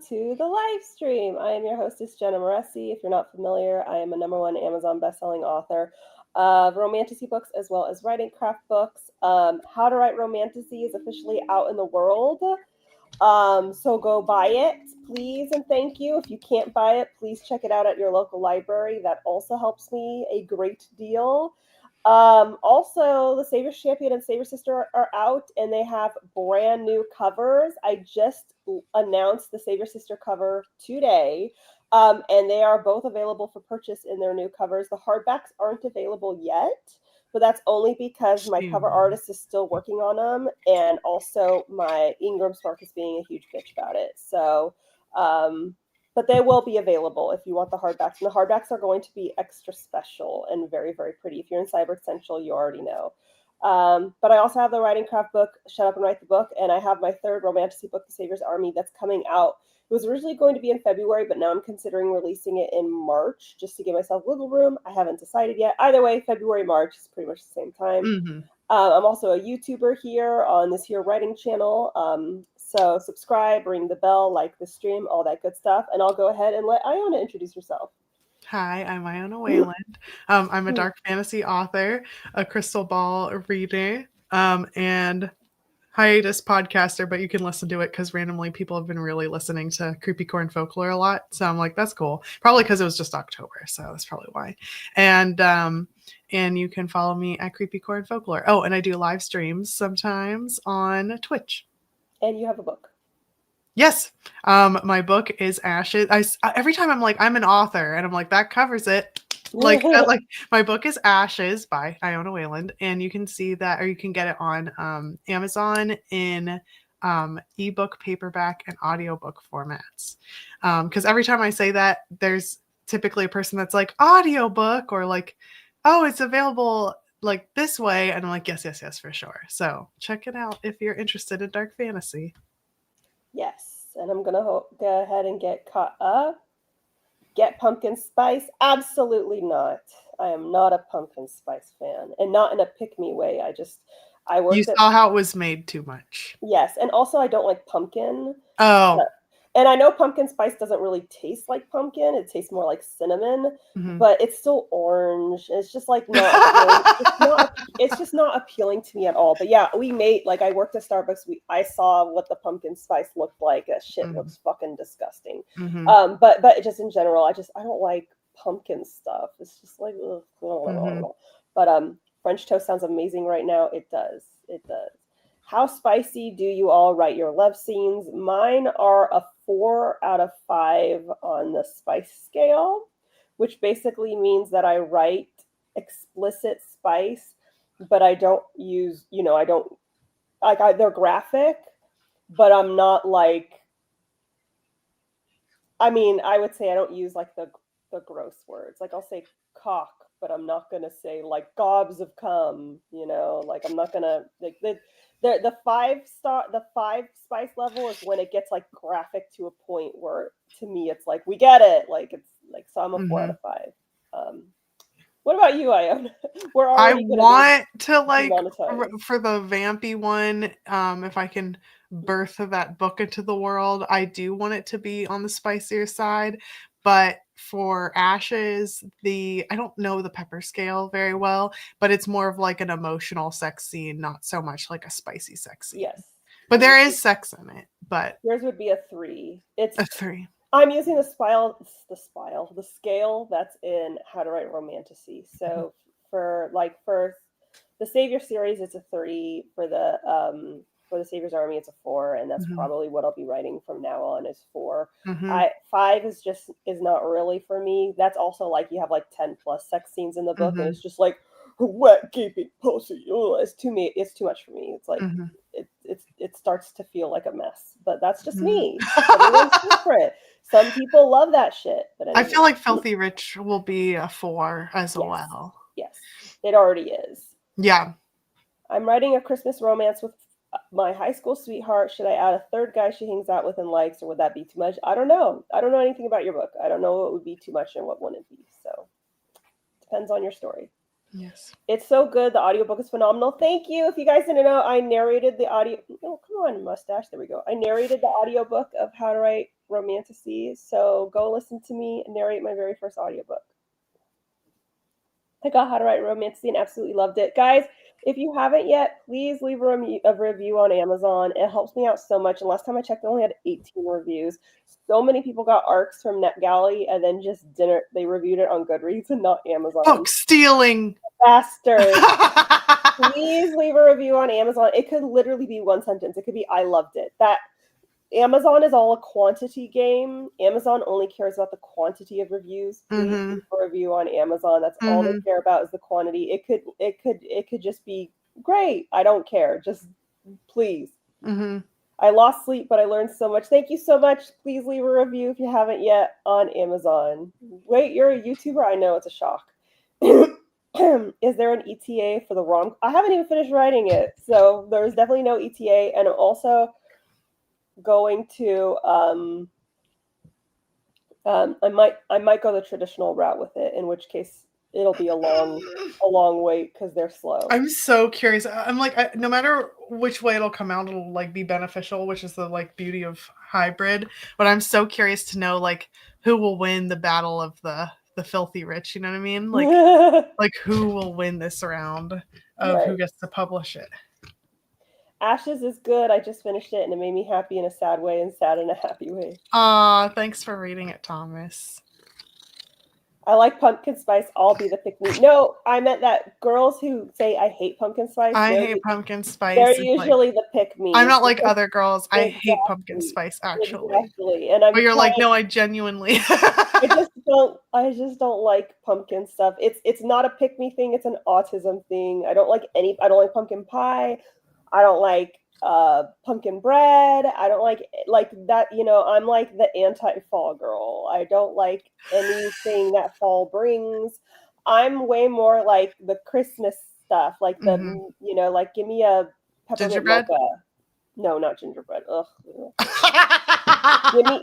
to the live stream. I am your hostess, Jenna Moreci. If you're not familiar, I am a #1 Amazon bestselling author of romantasy books as well as writing craft books. How to Write Romantasy is officially out in the world. So go buy it, please, and thank you. If you can't buy it, please check it out at your local library. That also helps me a great deal. Also, the Savior Champion and Savior Sister are out, and they have brand new covers. I just announced the Savior Sister cover today, and they are both available for purchase in their new covers. The hardbacks aren't available yet, but that's only because my cover artist is still working on them, and also my Ingram Spark is being a huge bitch about it. So, but they will be available if you want the hardbacks. And the hardbacks are going to be extra special and very, very pretty. If you're in Cyber Essential, you already know. But I also have the writing craft book, Shut Up and Write the Book, and I have my third romantasy book, The Savior's Army, that's coming out. It was originally going to be in February, but now I'm considering releasing it in March just to give myself wiggle room. I haven't decided yet. Either way, February, March is pretty much the same time. Mm-hmm. I'm also a YouTuber here on this here writing channel. So subscribe, ring the bell, like the stream, all that good stuff. And I'll go ahead and let Iona introduce herself. Hi, I'm IONA WAYLAND. I'm a dark fantasy author, a crystal ball reader, and hiatus podcaster, but you can listen to it because randomly people have been really listening to Creepy Corn Folklore a lot. So I'm like, that's cool. Probably because it was just October. So that's probably why. And you can follow me at Creepy Corn Folklore. Oh, and I do live streams sometimes on Twitch. And you have a book. Yes. My book is Ashes. Every time I'm like, I'm an author, and I'm like, that covers it. Like my book is Ashes by Iona WAYLAND, and you can see that, or you can get it on Amazon in ebook, paperback, and audiobook formats. Because every time I say that, there's typically a person that's like, audiobook, or like, oh, it's available like this way, and I'm like, yes, for sure. So check it out if you're interested in dark fantasy. Yes, and I'm gonna go ahead and get caught up. Get pumpkin spice? Absolutely not. I am not a pumpkin spice fan, and not in a pick-me way. I worked. You saw how it was made too much. Yes, and also I don't like pumpkin. Oh. And I know pumpkin spice doesn't really taste like pumpkin. It tastes more like cinnamon, but it's still orange. It's just like it's just not appealing to me at all. But yeah, we made, like, I worked at Starbucks. I saw what the pumpkin spice looked like. That shit looks fucking disgusting. But just in general, I don't like pumpkin stuff. It's just like, ugh. But French toast sounds amazing right now. It does. How spicy do you all write your love scenes? Mine are a 4 out of 5 on the spice scale, which basically means that I write explicit spice, but I don't use, they're graphic, but I'm not like, I mean, I would say I don't use like the gross words. Like I'll say cock, but I'm not going to say like gobs of cum, like I'm not going to, like the 5 spice level is when it gets like graphic to a point where to me it's like, we get it. Like it's like, so I'm a 4 out of 5. What about you, Iona? I want to like for the vampy one, if I can birth that book into the world, I do want it to be on the spicier side. But for Ashes, I don't know the pepper scale very well, but it's more of like an emotional sex scene, not so much like a spicy sex scene. Yes. But there is sex in it, but yours would be a 3. It's a 3. I'm using the scale that's in How to Write Romantasy. So for the Savior series, it's a 3. For the Savior's Army, it's a 4, and that's probably what I'll be writing from now on is 4. 5 is not really for me. That's also like you have like 10 plus sex scenes in the book, and it's just like wet gaping pussy. It's too much for me. It's like it starts to feel like a mess. But that's just me. Everyone's different. Some people love that shit. But anyway. I feel like Filthy Rich will be a 4 as well. Yes, it already is. Yeah. I'm writing a Christmas romance with my high school sweetheart. Should I add a third guy she hangs out with and likes, or would that be too much? I don't know. I don't know anything about your book. I don't know what would be too much and what wouldn't be. So depends on your story. Yes. It's so good. The audiobook is phenomenal. Thank you. If you guys didn't know, I narrated the audio. Oh, come on, mustache. There we go. I narrated the audiobook of How to Write romantasy, so go listen to me narrate my very first audiobook. I got How to Write Romantasy and absolutely loved it. Guys, if you haven't yet, please leave a review on Amazon. It helps me out so much. And last time I checked, I only had 18 reviews. So many people got ARCs from NetGalley and then just didn't. They reviewed it on Goodreads and not Amazon. Book stealing. Bastard. Please leave a review on Amazon. It could literally be one sentence. It could be, I loved it. That Amazon is all a quantity game. Amazon only cares about the quantity of reviews. Please leave a review on Amazon. That's all they care about is the quantity. It could just be great. I don't care. Just please. I lost sleep, but I learned so much. Thank you so much. Please leave a review if you haven't yet on Amazon. Wait, you're a YouTuber? I know, it's a shock. Is there an ETA for the rom? I haven't even finished writing it, so there's definitely no ETA. And I'm also going to I might go the traditional route with it, in which case it'll be a long wait because they're slow. I'm so curious. I'm like, no matter which way it'll come out, it'll like be beneficial, which is the like beauty of hybrid. But I'm so curious to know like who will win the battle of the filthy rich. You know what I mean? Like who will win this round of who gets to publish it. Ashes is good. I just finished it and it made me happy in a sad way and sad in a happy way. Thanks for reading it, Thomas. I like pumpkin spice. I'll be the pick-me. No, I meant that girls who say I hate pumpkin spice. I hate pumpkin spice. They're usually the pick-me. I'm not like other girls. I hate pumpkin spice actually. Exactly. And but you're like, no, I genuinely. I just don't like pumpkin stuff. It's not a pick-me thing. It's an autism thing. I don't like pumpkin pie. I don't like pumpkin bread. I don't like that. You know, I'm like the anti-fall girl. I don't like anything that fall brings. I'm way more like the Christmas stuff, like the you know, like give me a peppermint gingerbread. Mocha. No, not gingerbread. Ugh.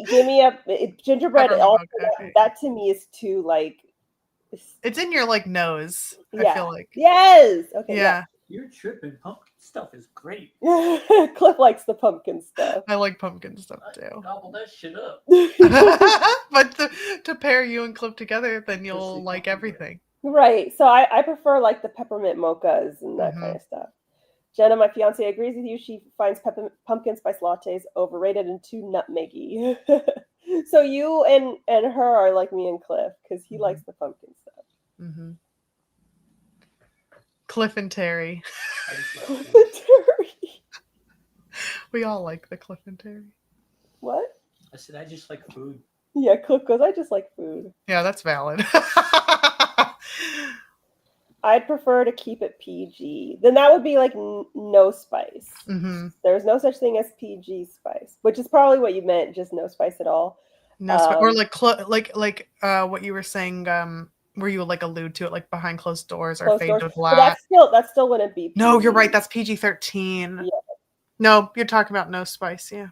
give me a gingerbread. Also, that to me is too like. It's in your like nose. I feel like. Yes. Okay. Yeah. You're tripping. Pumpkin stuff is great. Cliff likes the pumpkin stuff. I like pumpkin stuff too. Gobble that shit up. But to pair you and Cliff together, then you'll like everything. Right. So I prefer like the peppermint mochas and that kind of stuff. Jenna, my fiance, agrees with you. She finds pumpkin spice lattes overrated and too nutmeggy. So you and her are like me and Cliff because he likes the pumpkin stuff. Cliff and Terry. We all like the Cliff and Terry. What? I said I just like food. Yeah, Cliff goes, I just like food. Yeah, that's valid. I'd prefer to keep it PG. Then that would be like no spice. There's no such thing as PG spice, which is probably what you meant, just no spice at all. No spice, or like what you were saying. Where you would like allude to it, like behind closed doors or fade to black. But that still wouldn't be PG. No, you're right. That's PG-13. Yeah. No, you're talking about no spice. Yeah.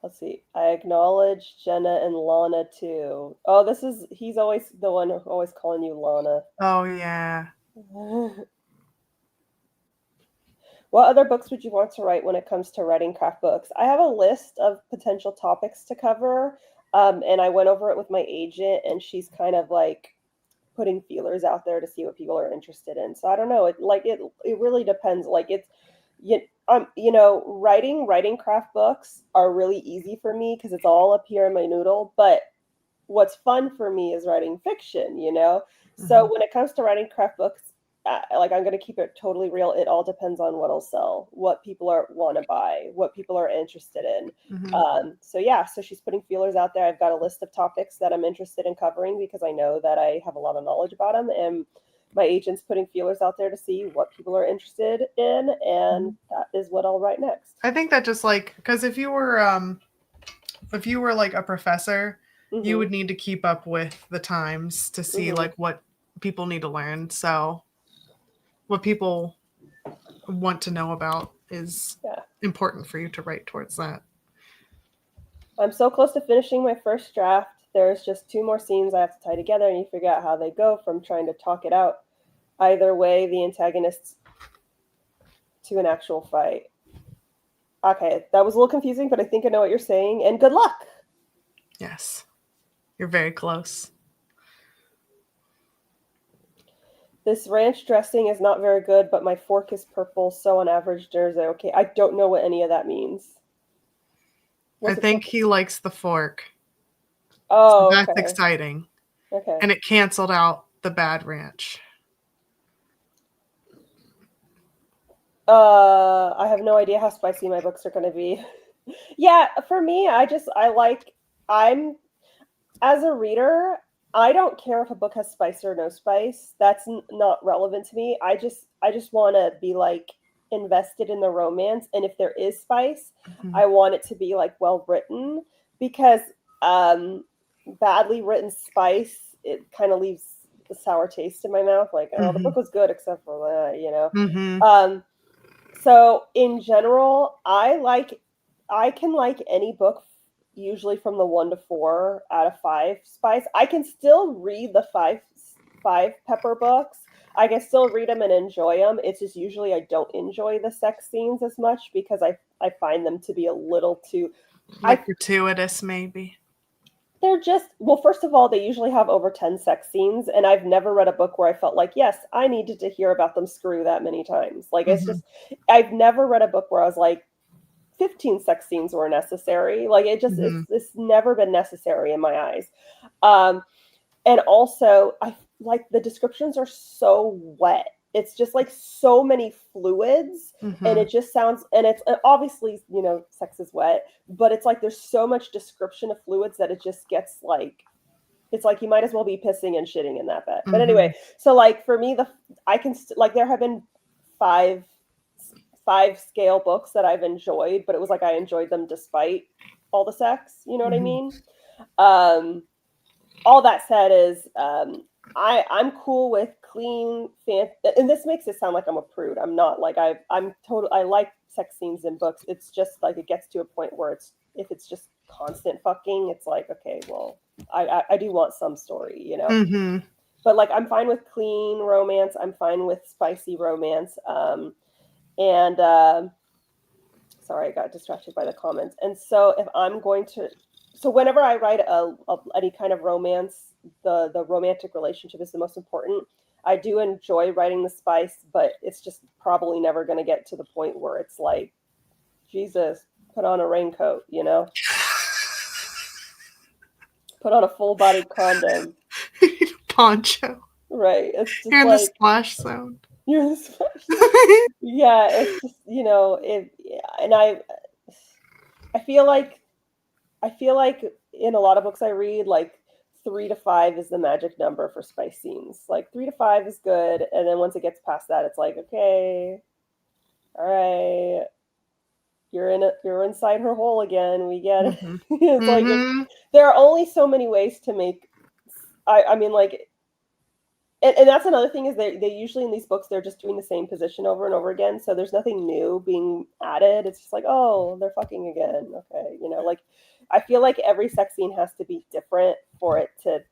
Let's see. I acknowledge Jenna and Lana too. Oh, he's always the one always calling you Lana. Oh yeah. What other books would you want to write when it comes to writing craft books? I have a list of potential topics to cover. And I went over it with my agent, and she's kind of like putting feelers out there to see what people are interested in. So I don't know. It really depends. Like writing craft books are really easy for me because it's all up here in my noodle. But what's fun for me is writing fiction. You know. So when it comes to writing craft books, I'm going to keep it totally real. It all depends on what'll sell, what people want to buy, what people are interested in. So she's putting feelers out there. I've got a list of topics that I'm interested in covering because I know that I have a lot of knowledge about them, and my agent's putting feelers out there to see what people are interested in, and that is what I'll write next. I think that just like, because if you were like a professor, you would need to keep up with the times to see like what people need to learn. So what people want to know about is important for you to write towards that. I'm so close to finishing my first draft. There's just 2 more scenes I have to tie together, and you figure out how they go from trying to talk it out. Either way, the antagonists to an actual fight. Okay, that was a little confusing, but I think I know what you're saying. And good luck. Yes. You're very close. This ranch dressing is not very good, but my fork is purple, so on average dinner's okay. I don't know what any of that means. I What's it think purple? he likes the fork. So Oh, that's okay. exciting. Okay. And it canceled out the bad ranch. I have no idea how spicy my books are going to be. Yeah, for me, I'm as a reader, I don't care if a book has spice or no spice. That's not relevant to me. I just want to be like invested in the romance, and if there is spice, Mm-hmm. I want it to be like well written because um badly written spice, it kind of leaves a sour taste in my mouth like, oh, the book was good except for that, you know. Mm-hmm. So in general, I can like any book usually from the 1 to 4 out of 5 spice. I can still read the five pepper books. I can still read them and enjoy them. It's just usually I don't enjoy the sex scenes as much because I find them to be a little too Like gratuitous, maybe. they're just, well, first of all, they usually have over 10 sex scenes, and I've never read a book where I felt like, yes, I needed to hear about them screw that many times. Like, it's just, I've never read a book where I was like, 15 sex scenes were necessary. Like, it's never been necessary in my eyes. And also, I like the descriptions are so wet. It's just like so many fluids, and it just sounds, and it's obviously, you know, sex is wet, but it's like there's so much description of fluids that it just gets like, it's like you might as well be pissing and shitting in that bed. But anyway, so like for me, I can like there have been five scale books that I've enjoyed, but it was like I enjoyed them despite all the sex. You know what I mean? All that said is I'm cool with clean and this makes it sound like I'm a prude. I'm not. Like I like sex scenes in books. It's just like it gets to a point where it's, if it's just constant fucking, it's like, okay, well, I do want some story, you know. But like I'm fine with clean romance, I'm fine with spicy romance. And sorry, I got distracted by the comments. And so if I'm going to, so whenever I write any kind of romance, the romantic relationship is the most important. I do enjoy writing the spice, but it's just probably never going to get to the point where it's like, Jesus, put on a raincoat, you know? Put on a full-bodied condom. Poncho. Right. It's just Hear like, the splash sound. You're the splash. Yeah, it's just, you know, and I feel like in a lot of books I read, like 3 to 5 is the magic number for spice scenes. Like 3 to 5 is good, and then once it gets past that, it's like, okay, all right, you're inside her hole again. We get it. It's like there are only so many ways to make. I mean, like, and that's another thing is they usually in these books they're just doing the same position over and over again, so there's nothing new being added. It's just like, oh, they're fucking again. Okay, you know, like I feel like every sex scene has to be different for it to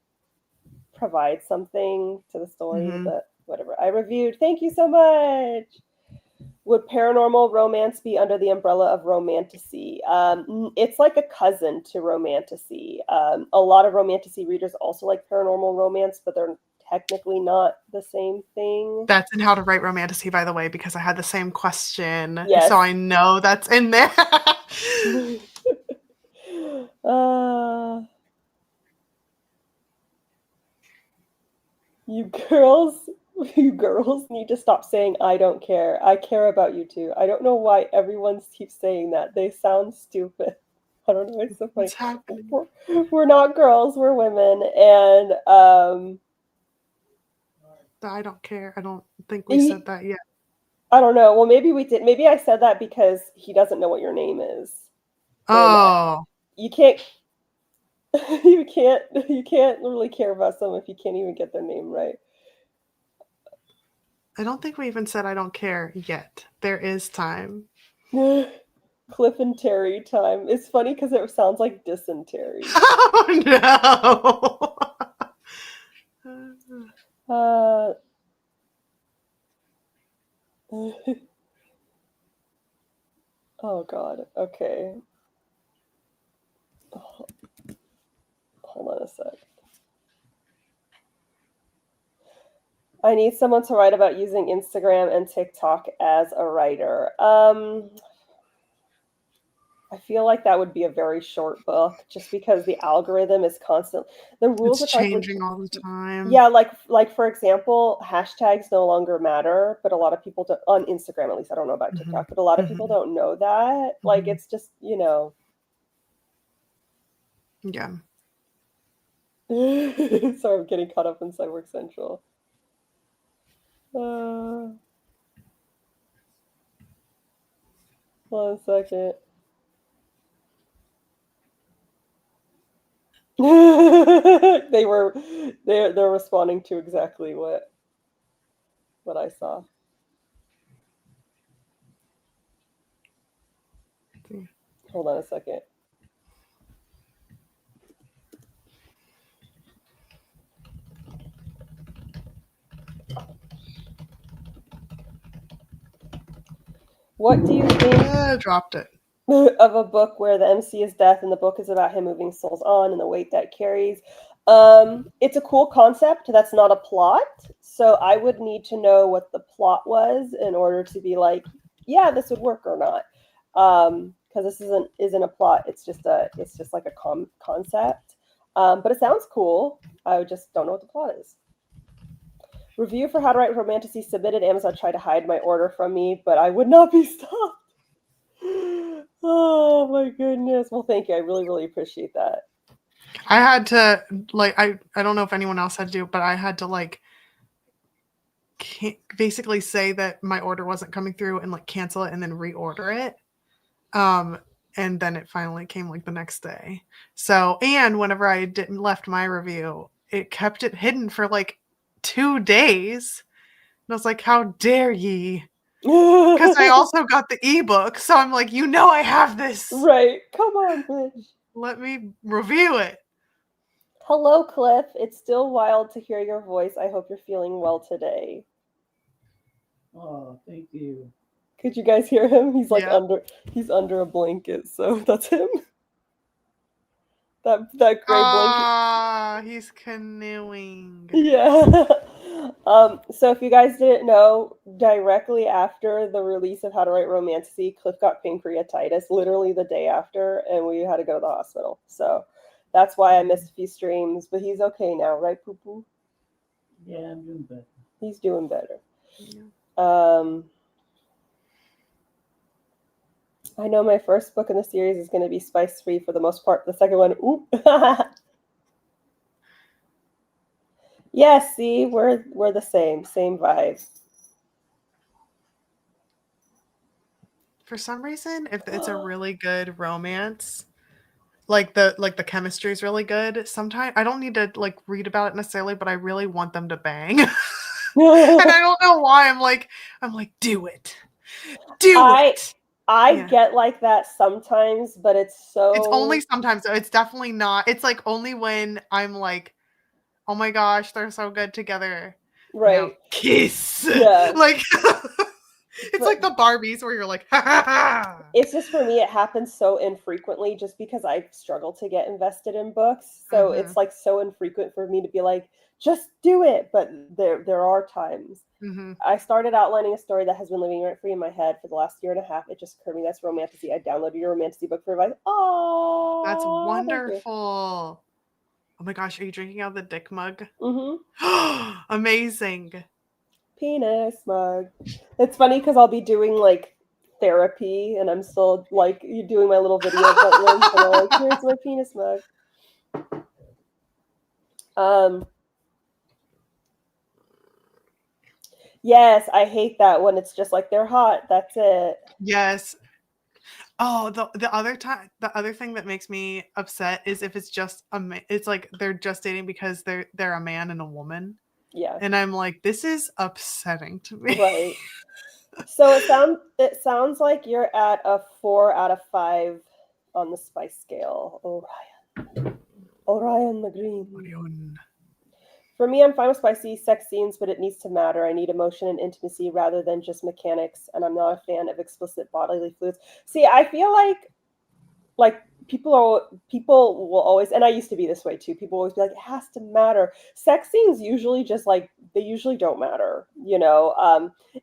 provide something to the story. But whatever, I reviewed. Thank you so much. Would paranormal romance be under the umbrella of romantasy? It's like a cousin to romantasy. A lot of romantasy readers also like paranormal romance, but they're technically not the same thing. That's in How to Write Romantasy, by the way, because I had the same question. Yes. So I know that's in there. You girls need to stop saying I don't care. I care about you too. I don't know why everyone keeps saying that. They sound stupid. I don't know. It's so funny. What's happening? We're not girls. We're women, and I don't care. I don't think we said that yet. I don't know. Well, maybe we did. Maybe I said that because he doesn't know what your name is. Oh, you can't. You can't really care about someone if you can't even get their name right. I don't think we even said I don't care yet. There is time. Cliff and Terry time. It's funny because it sounds like dysentery. Oh no. Oh God. Okay. Hold on a sec. I need someone to write about using Instagram and TikTok as a writer. I feel like that would be a very short book just because the algorithm is constant. The rules It's are constantly. changing all the time. Yeah, like for example, hashtags no longer matter, but a lot of people don't, on Instagram at least. I don't know about Mhm. TikTok, but a lot of people Mhm. don't know that. Like Mhm. it's just, you know. Yeah. Sorry, I'm getting caught up in Cyborg Central. Hold on a second. They're responding to exactly what I saw. Hold on a second. What do you think Dropped it. of a book where the MC is death and the book is about him moving souls on and the weight that carries? It's a cool concept. That's not a plot. So I would need to know what the plot was in order to be like, yeah, this would work or not. Because this isn't a plot. It's just like a concept. But it sounds cool. I just don't know what the plot is. Review for How to Write Romantasy submitted. Amazon tried to hide my order from me, but I would not be stopped. Oh my goodness. Well, thank you. I really, really appreciate that. I had to I don't know if anyone else had to do it, but I had to basically say that my order wasn't coming through and cancel it and then reorder it. And then it finally came the next day. So, and whenever I didn't left my review, it kept it hidden for 2 days. And I was like, how dare ye? Because I also got the ebook. So I'm like, I have this. Right. Come on, bitch. Let me review it. Hello, Cliff. It's still wild to hear your voice. I hope you're feeling well today. Oh, thank you. Could you guys hear him? He's Yep. he's under a blanket, so that's him. That gray blanket. Ah, he's canoeing. Yeah. So if you guys didn't know, directly after the release of How to Write Romantasy, Cliff got pancreatitis literally the day after, and we had to go to the hospital. So that's why I missed a few streams, but he's okay now, right, Poo Poo? Yeah, I'm doing better. He's doing better. Yeah. I know my first book in the series is going to be spice free for the most part. The second one, oop. Yes, see, we're the same vibe. For some reason, if it's a really good romance, the chemistry is really good. Sometimes I don't need to read about it necessarily, but I really want them to bang. And I don't know why. I'm like, do it. Do it. I Yeah. get like that sometimes, but it's only sometimes though. It's definitely not. It's only when I'm like, oh my gosh, they're so good together. right. Now kiss. Yeah. It's like the Barbies where you're like, ha ha ha. It's just for me, it happens so infrequently just because I struggle to get invested in books. So it's so infrequent for me to be like, just do it. But there are times. I started outlining a story that has been living rent free in my head for the last year and a half. It just occurred to me that's Romantasy. I downloaded your Romantasy book for advice. Oh, That's wonderful. Oh my gosh, are you drinking out of the dick mug? Mm-hmm. Amazing. Penis mug. It's funny because I'll be doing therapy and I'm still doing my little video appointments and I'm like, here's my penis mug. Yes, I hate that when it's just they're hot. That's it. Yes. Oh, the other thing that makes me upset is if it's just it's they're just dating because they're a man and a woman. Yeah. And I'm like, this is upsetting to me. Right. So it sounds like you're at a 4 out of 5 on the spice scale. Orion the Green. Orion. For me, I'm fine with spicy sex scenes, but it needs to matter. I need emotion and intimacy rather than just mechanics, and I'm not a fan of explicit bodily fluids. See, I feel like people will always, and I used to be this way too. People always be like, it has to matter. Sex scenes usually just like they usually don't matter,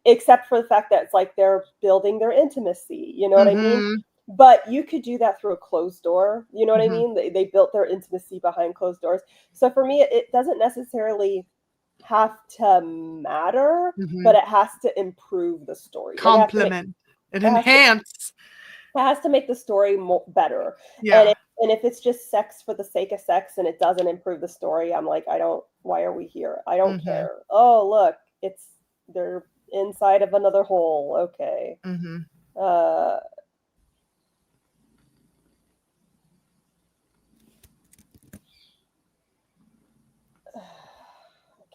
except for the fact that it's like they're building their intimacy. You know what I mean? But you could do that through a closed door. You know what I mean? They built their intimacy behind closed doors. So for me, it doesn't necessarily have to matter, but it has to improve the story. Complement and enhance. It has to make the story better. Yeah. And if it's just sex for the sake of sex and it doesn't improve the story, I'm like, why are we here? I don't care. Oh, look, they're inside of another hole. Okay.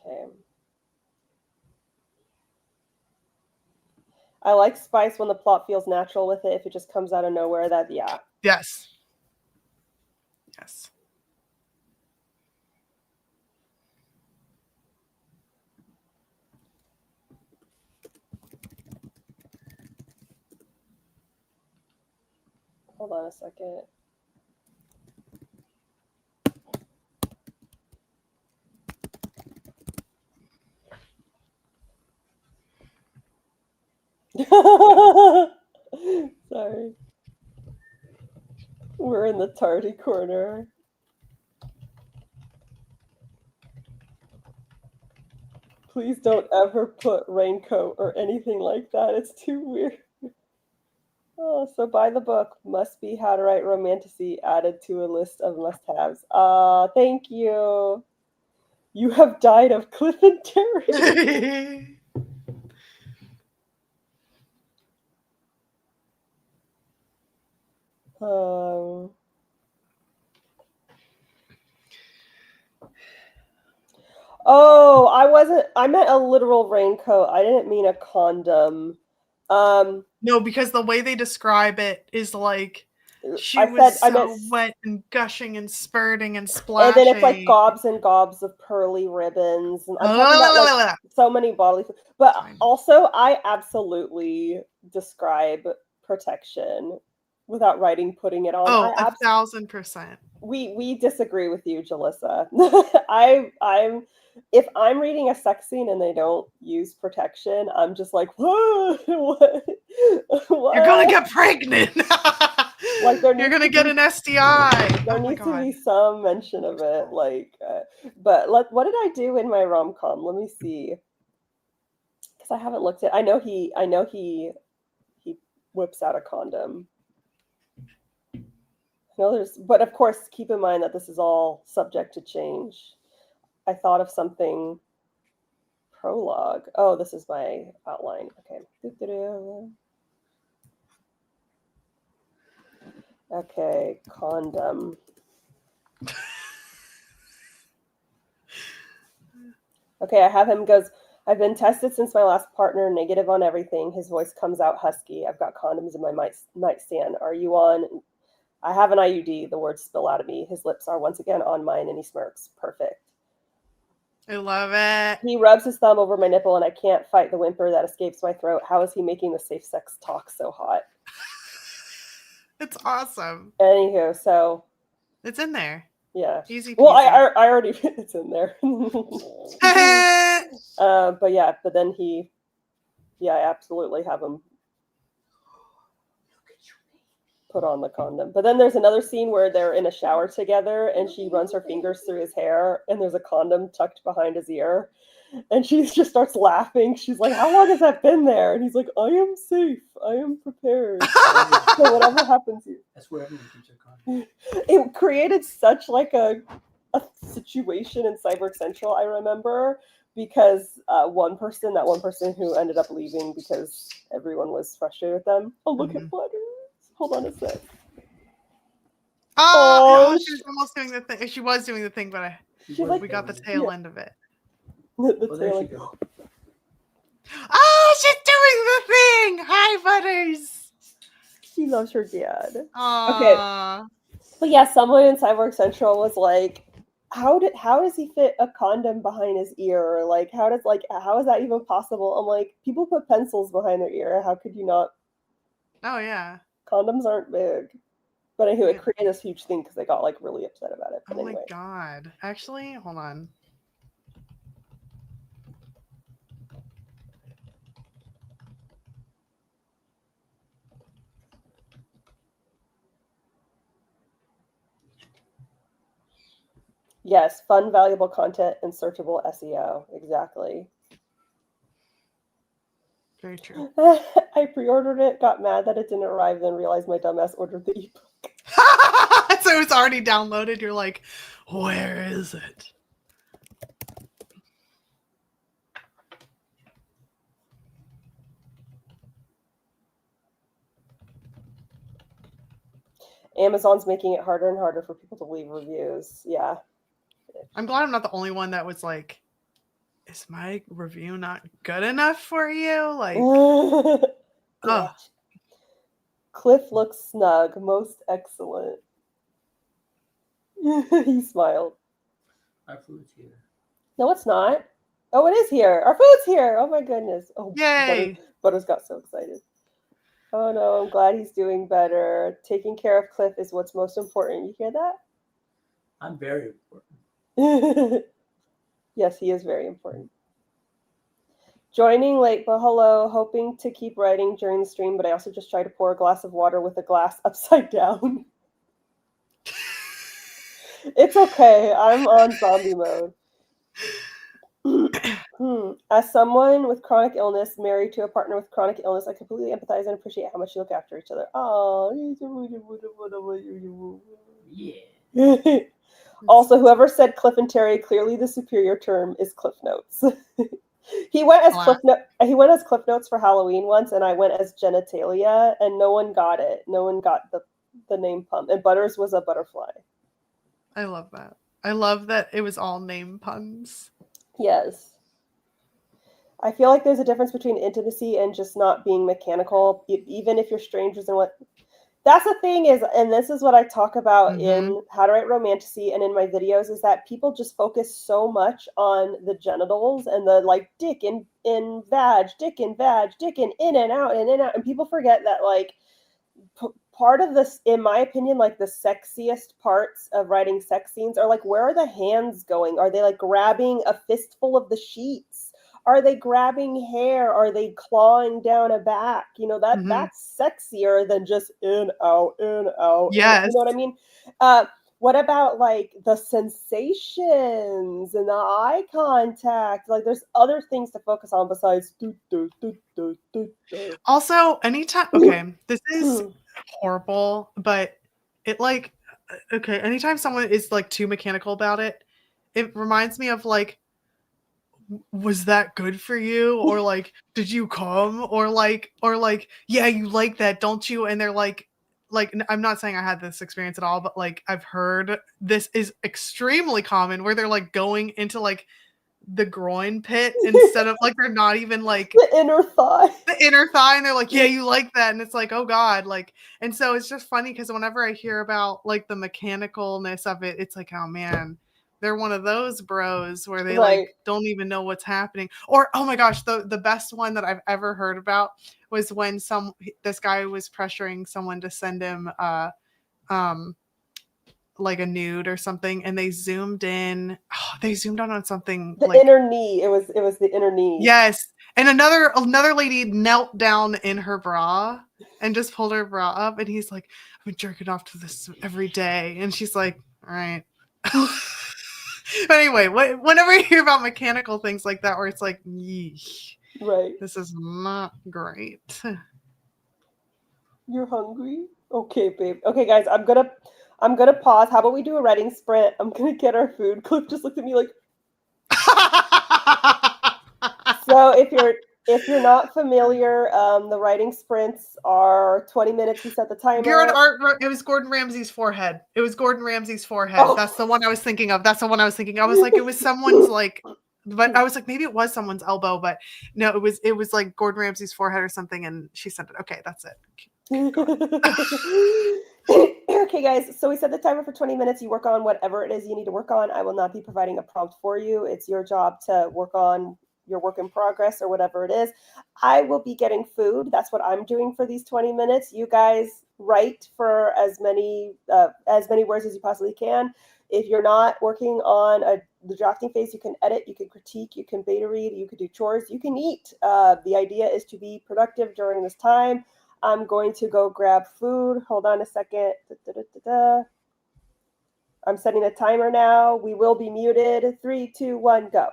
Okay. I like spice when the plot feels natural with it. If it just comes out of nowhere, yeah. Yes. Hold on a second. Sorry. We're in the tardy corner. Please don't ever put raincoat or anything like that. It's too weird. Oh, so buy the book. Must be How to Write Romantasy added to a list of must-haves. Thank you. You have died of cliffentery. Oh, I meant a literal raincoat. I didn't mean a condom. No, because the way they describe it is like she was so wet and gushing and spurting and splashing. And then it's like gobs and gobs of pearly ribbons. And I'm talking about like so many bodily. But also, I absolutely describe protection without putting it on. Oh, 1,000%. We disagree with you, Jalissa. If I'm reading a sex scene and they don't use protection, I'm just like, what? You're gonna get pregnant. Like you're gonna get an STI. There needs to be some mention of it. But what did I do in my rom-com? Let me see, because I haven't looked at. I know he whips out a condom. But of course, keep in mind that this is all subject to change. I thought of something. Prologue. Oh, this is my outline. Okay. Okay, condom. Okay, I have him goes, I've been tested since my last partner, negative on everything. His voice comes out husky. I've got condoms in my nightstand. Are you on? I have an IUD. The words spill out of me. His lips are once again on mine and he smirks. Perfect. I love it. He rubs his thumb over my nipple and I can't fight the whimper that escapes my throat. How is he making the safe sex talk so hot? It's awesome. Anywho, so it's in there. Yeah. Easy peasy. Well, I already it's in there. But then I absolutely have him put on the condom. But then there's another scene where they're in a shower together and she runs her fingers through his hair and there's a condom tucked behind his ear. And she just starts laughing. She's like, how long has that been there? And he's like, I am safe. I am prepared. So whatever happens here. That's where everyone keeps their condom. It created such like a situation in Cyborg Central, I remember, because one person who ended up leaving because everyone was frustrated with them. Oh, look at Butters. Hold on a sec. Oh, she was almost doing the thing. She was doing the thing, but we got the tail end of it. The tail end. Oh, she's doing the thing! Hi, Butters! She loves her dad. Aww. Okay. But yeah, someone in Cyborg Central was like, how does he fit a condom behind his ear? Like, how is that even possible? I'm like, people put pencils behind their ear. How could you not? Oh yeah. Condoms aren't big. But anyway, Yeah. it created this huge thing because they got like really upset about it. But Oh my anyway. god. Actually, hold on. Yes, fun, valuable content and searchable SEO. Exactly. Very true. I pre-ordered it, got mad that it didn't arrive, then realized my dumbass ordered the ebook. So it's already downloaded. You're like, where is it? Amazon's making it harder and harder for people to leave reviews. Yeah. I'm glad I'm not the only one that was like, is my review not good enough for you? Like, oh, Cliff looks snug, most excellent. He smiled. Our food's here. No, it's not. Oh, it is here. Our food's here. Oh my goodness. Oh, yay. Butters got so excited. Oh no, I'm glad he's doing better. Taking care of Cliff is what's most important. You hear that? I'm very important. Yes, he is very important. Joining late, but hello. Hoping to keep writing during the stream, but I also just tried to pour a glass of water with a glass upside down. It's okay. I'm on zombie mode. As someone with chronic illness, married to a partner with chronic illness, I completely empathize and appreciate how much you look after each other. Oh, Yeah. Also, whoever said Cliff and Terry, clearly the superior term is Cliff Notes. He went as Cliff Notes for Halloween once, and I went as genitalia, and no one got it. No one got the name pun. And Butters was a butterfly. I love that. I love that it was all name puns. Yes. I feel like there's a difference between intimacy and just not being mechanical, even if you're strangers and what. That's the thing is, and this is what I talk about in How to Write Romantasy and in my videos, is that people just focus so much on the genitals and the like dick in vag, dick in vag, dick in and out and in out. And people forget that like part of this, in my opinion, like the sexiest parts of writing sex scenes are like, where are the hands going? Are they like grabbing a fistful of the sheets? Are they grabbing hair? Are they clawing down a back? You know, that's sexier than just in, out, in, out. Yes. You know what I mean? What about like the sensations and the eye contact? Like there's other things to focus on besides Also, anytime, okay, this is horrible, but it like, okay, anytime someone is like too mechanical about it, it reminds me of like, was that good for you? Or like, did you come? Or like, yeah, you like that, don't you? And they're like, I'm not saying I had this experience at all, but like, I've heard this is extremely common where they're like going into like the groin pit instead of like, they're not even like the inner thigh. And they're like, yeah, you like that. And it's like, oh God. Like, and so it's just funny because whenever I hear about like the mechanicalness of it, it's like, oh man, they're one of those bros where they like don't even know what's happening. Or oh my gosh, the best one that I've ever heard about was when this guy was pressuring someone to send him like a nude or something, and they zoomed in on something, the like inner knee. It was the inner knee. Yes. And another lady knelt down in her bra and just pulled her bra up, and he's like, I've been jerking off to this every day. And she's like, all right. But anyway, whenever you hear about mechanical things like that, where it's like, yeesh, right, this is not great. You're hungry? Okay, babe. Okay, guys, I'm gonna pause. How about we do a writing sprint? I'm gonna get our food. Cliff just looked at me like. So if you're not familiar, the writing sprints are 20 minutes. We set the timer. It was Gordon Ramsay's forehead. Oh. That's the one I was thinking of. I was like, it was someone's like, but I was like, maybe it was someone's elbow, but no, it was like Gordon Ramsay's forehead or something. And she sent it. Okay, that's it. Okay, Okay, guys, so we set the timer for 20 minutes. You work on whatever it is you need to work on. I will not be providing a prompt for you. It's your job to work on your work in progress or whatever it is. I will be getting food. That's what I'm doing for these 20 minutes. You guys write for as many words as you possibly can. If you're not working on the drafting phase, you can edit, you can critique, you can beta read, you can do chores, you can eat. The idea is to be productive during this time. I'm going to go grab food. Hold on a second. I'm setting the timer now. We will be muted. 3, 2, 1, go.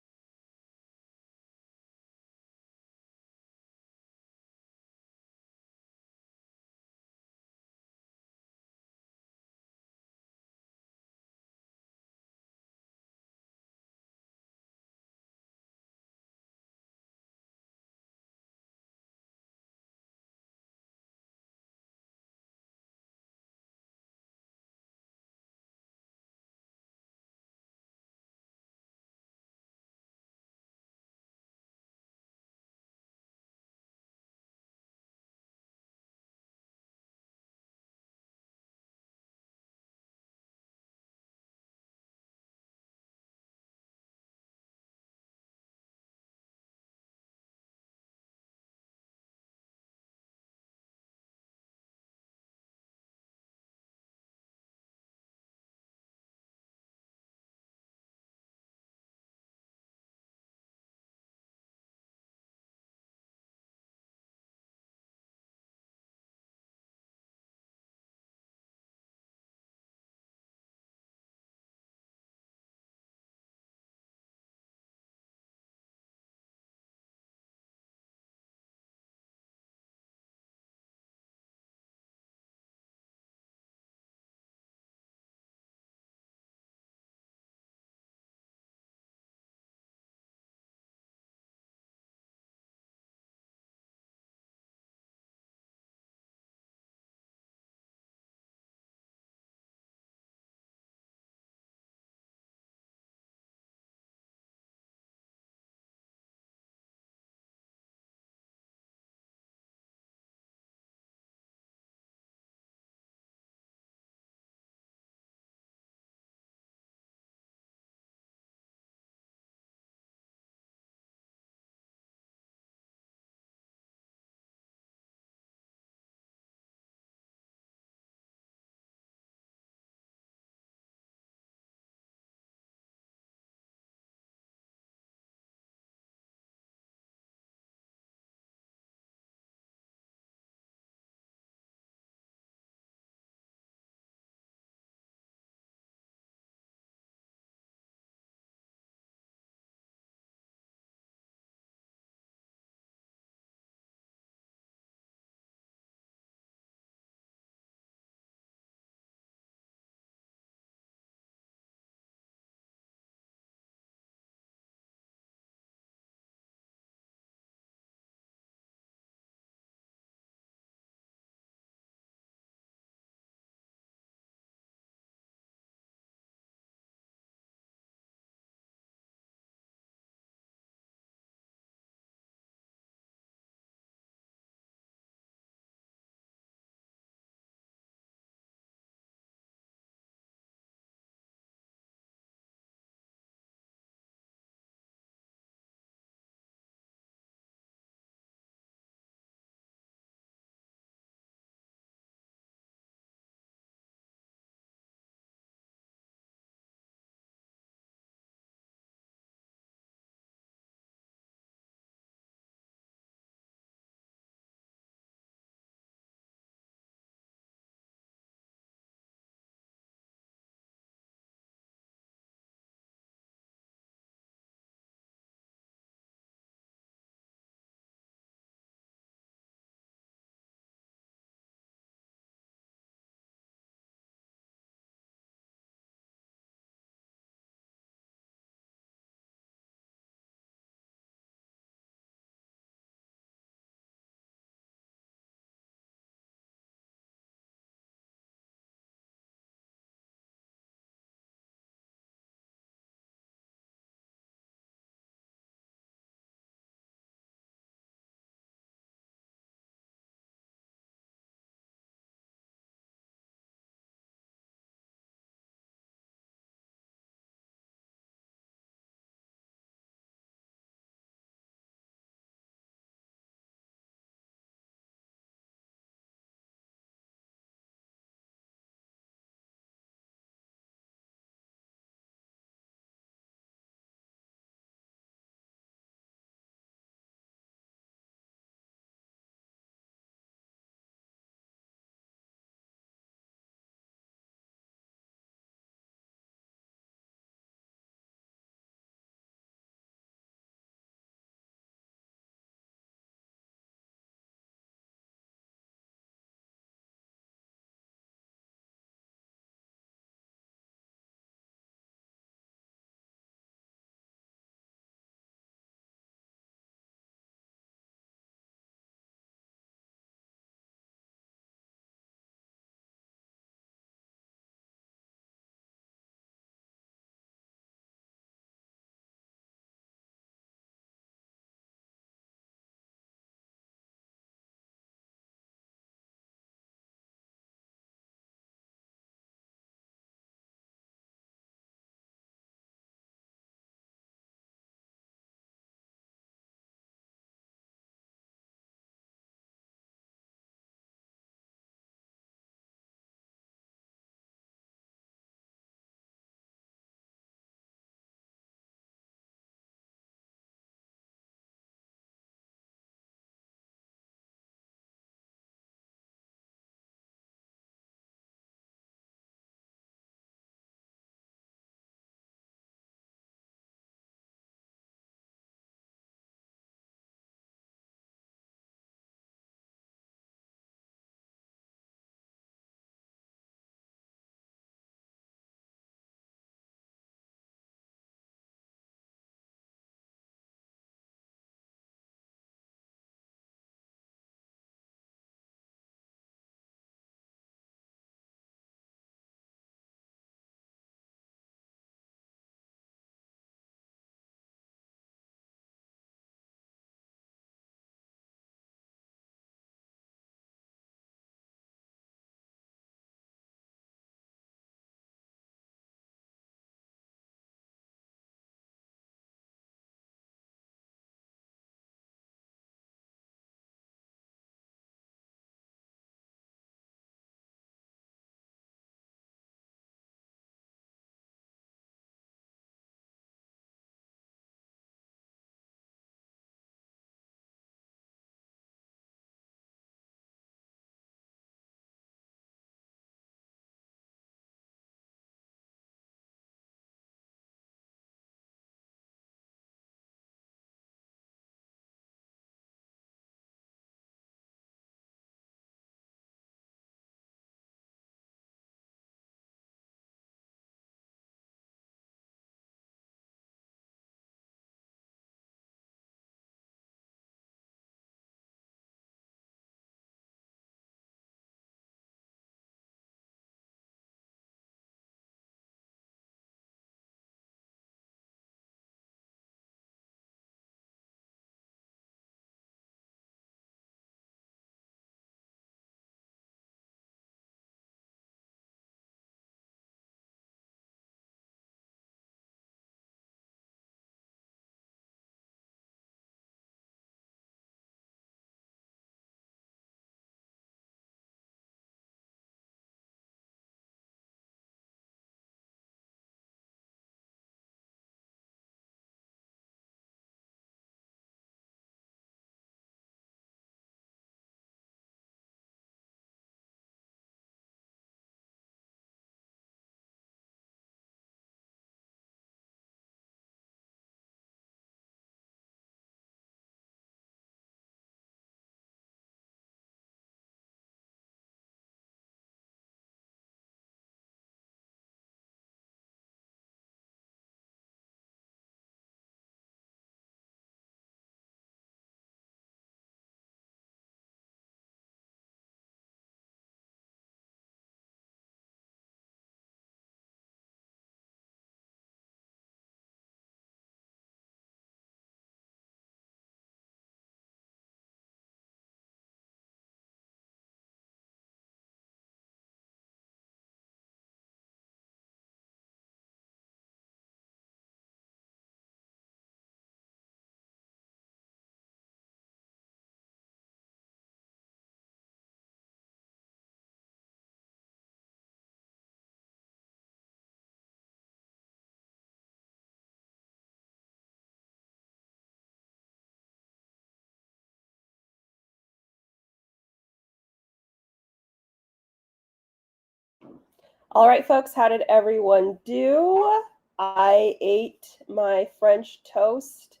All right, folks, how did everyone do? I ate my French toast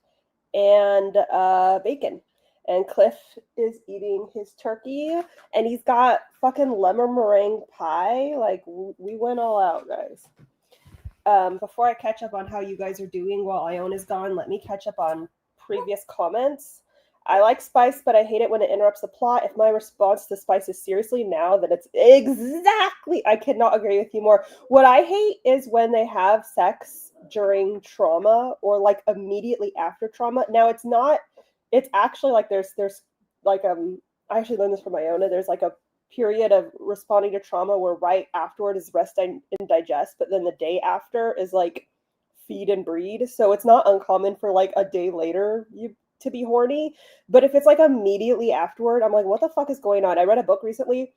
and bacon. And Cliff is eating his turkey, and he's got fucking lemon meringue pie. Like, we went all out, guys. Before I catch up on how you guys are doing while Iona's gone, let me catch up on previous comments. I like spice, but I hate it when it interrupts the plot. If my response to spice is seriously now, then it's exactly. I cannot agree with you more. What I hate is when they have sex during trauma or like immediately after trauma. Now it's not. It's actually like there's like I actually learned this from IONA. There's like a period of responding to trauma where right afterward is rest and digest, but then the day after is like feed and breed. So it's not uncommon for like a day later you to be horny. But if it's like immediately afterward, I'm like, what the fuck is going on? I read a book recently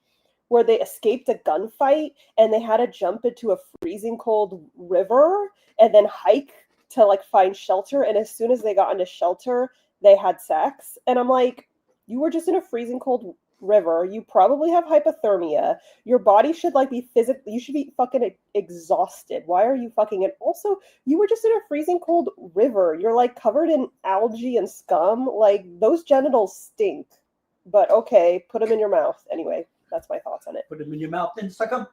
where they escaped a gunfight and they had to jump into a freezing cold river and then hike to like find shelter. And as soon as they got into shelter, they had sex. And I'm like, you were just in a freezing cold river. You probably have hypothermia. Your body should like be physically, you should be fucking exhausted. Why are you fucking? And also, you were just in a freezing cold river. You're like covered in algae and scum. Like those genitals stink. But okay, put them in your mouth. Anyway, that's my thoughts on it. Put them in your mouth and suck them.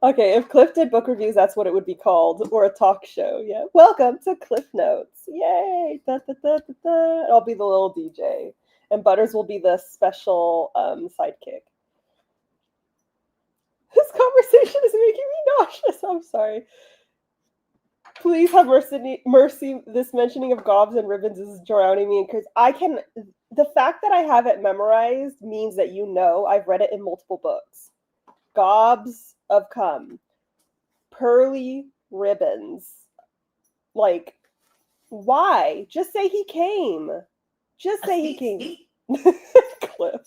Okay, if Cliff did book reviews, that's what it would be called, or a talk show. Yeah. Welcome to Cliff Notes. Yay! Da, da, da, da, da. I'll be the little DJ, and Butters will be the special sidekick. This conversation is making me nauseous. I'm sorry. Please have mercy. This mentioning of gobs and ribbons is drowning me because I can. The fact that I have it memorized means that you know I've read it in multiple books. Gobs of cum, pearly ribbons. Like, why? Just say he came. Just say he came. Cliff.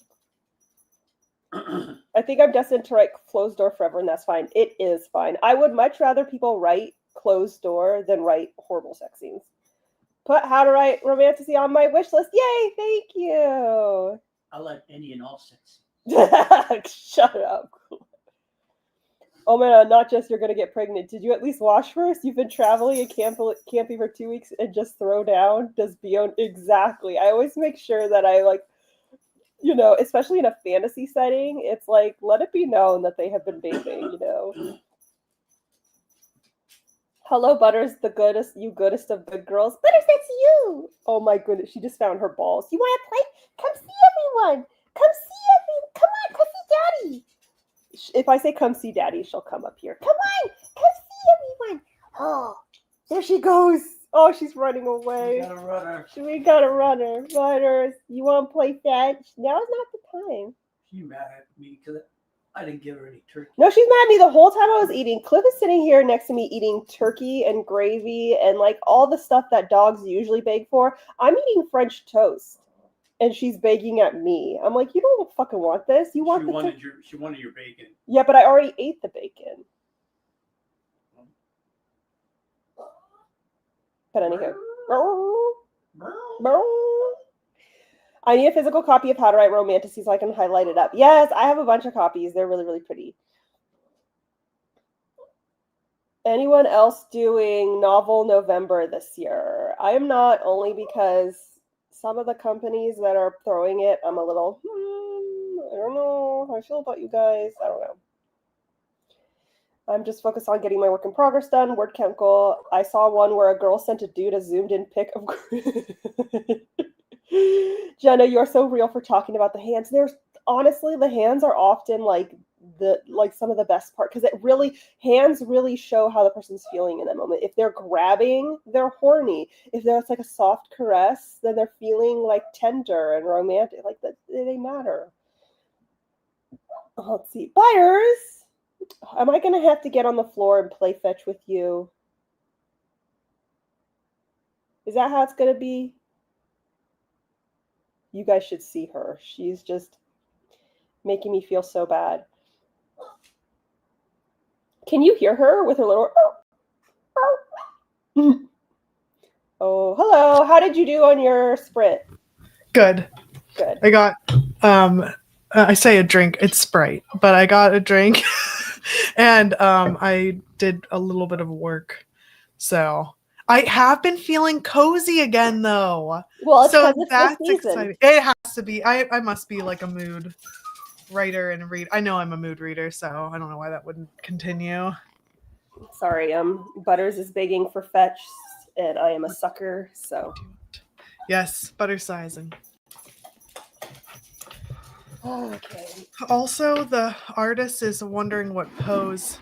I think I'm destined to write closed door forever, and that's fine. It is fine. I would much rather people write closed door than write horrible sex scenes. Put how to write romantasy on my wish list. Yay, thank you. I like any and all sex. Shut up. Oh man, not just you're gonna get pregnant. Did you at least wash first? You've been traveling and camping for 2 weeks and just throw down? Does Bion exactly? I always make sure that I like, you know, especially in a fantasy setting, it's like let it be known that they have been vaping, you know. Hello, Butters, the goodest, you goodest of good girls. Butters, that's you. Oh my goodness, she just found her balls. You want to play? Come see everyone. Come see everyone. Come on, come see Daddy. If I say come see Daddy, she'll come up here. Come on, come see everyone. Oh, there she goes. Oh, she's running away. We gotta run her. We gotta run her. Butters, you want to play fetch? Now's not the time. She's mad at me because I didn't give her any turkey. No, she's mad at me the whole time I was eating. Cliff is sitting here next to me eating turkey and gravy and like all the stuff that dogs usually beg for. I'm eating French toast. And she's begging at me. I'm like, you don't fucking want this. You want She wanted your bacon. Yeah, but I already ate the bacon. But anywho. I need a physical copy of How to Write Romantasy so I can highlight it up. Yes, I have a bunch of copies. They're really, really pretty. Anyone else doing Novel November this year? I am not, only because some of the companies that are throwing it, I'm a little, I don't know how I feel about you guys. I don't know. I'm just focused on getting my work in progress done. Word count goal. I saw one where a girl sent a dude a zoomed in pic of Jenna, you're so real for talking about the hands. There's honestly, the hands are often like some of the best part, because hands really show how the person's feeling in that moment. If they're grabbing, they're horny. If there's like a soft caress, then they're feeling like tender and romantic. Like that, they matter. Let's see, Butters. Am I gonna have to get on the floor and play fetch with you? Is that how it's gonna be? You guys should see her. She's just making me feel so bad. Can you hear her with her little... Oh, hello. How did you do on your sprint? Good. Good. I got I say a drink, it's Sprite, but I got a drink and I did a little bit of work. So I have been feeling cozy again though. Well, it's So because it's the that's season. exciting. It has to be. I must be like a mood writer and read. I know I'm a mood reader, so I don't know why that wouldn't continue. Sorry, Butters is begging for fetch, and I am a sucker, so. Yes, butter sizing. Okay. Also, the artist is wondering what pose,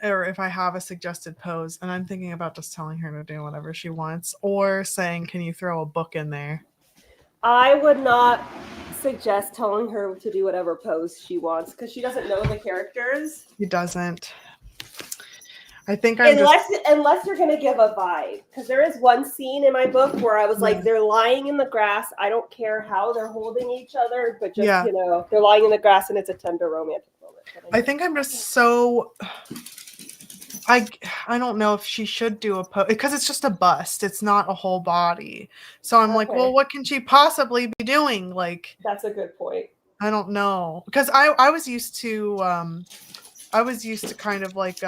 or if I have a suggested pose, and I'm thinking about just telling her to do whatever she wants, or saying, "Can you throw a book in there?" I would not suggest telling her to do whatever pose she wants because she doesn't know the characters. He doesn't. I think I'm unless you're gonna give a vibe, because there is one scene in my book where I was like, they're lying in the grass. I don't care how they're holding each other, but just they're lying in the grass and it's a tender romantic moment. I think I'm just so. I don't know if she should do a pose because it's just a bust. It's not a whole body. So I'm like, well, what can she possibly be doing? Like, that's a good point. I don't know because I was used to kind of like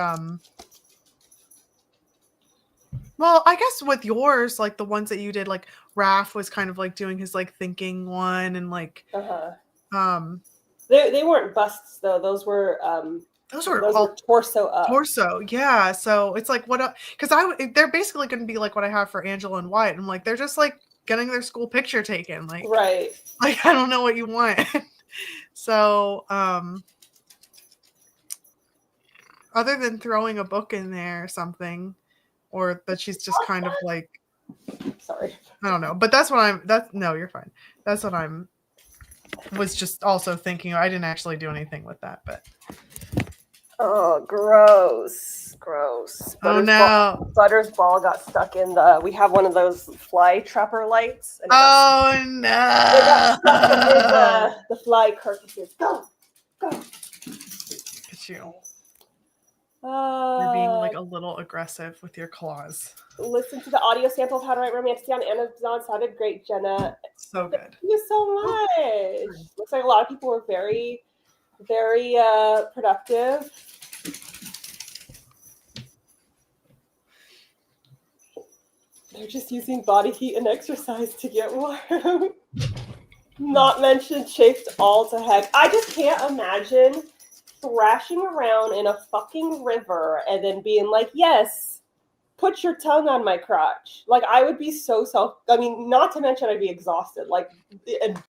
well, I guess with yours, like the ones that you did, like Raph was kind of like doing his like thinking one and like they weren't busts though. Those were torso up. Torso, yeah. So it's like what? Because they're basically going to be like what I have for Angela and Wyatt. I'm like they're just like getting their school picture taken, like right. Like I don't know what you want. So other than throwing a book in there or something, or that she's just kind of like, sorry, I don't know. But that's what no, you're fine. That's what was just also thinking. I didn't actually do anything with that, but. Oh, gross. Butter's ball got stuck in we have one of those fly trapper lights. And no. It got stuck in the fly carcasses. Go. It's you. You're being like a little aggressive with your claws. Listen to the audio sample of How to Write Romantic on Amazon. Sounded great, Jenna. So good. Thank you so much. Looks like a lot of people were very, very productive. They're just using body heat and exercise to get warm. Not mentioned chafed all to heck. I just can't imagine thrashing around in a fucking river and then being like, yes, put your tongue on my crotch. Like, I would be so not to mention I'd be exhausted. Like, and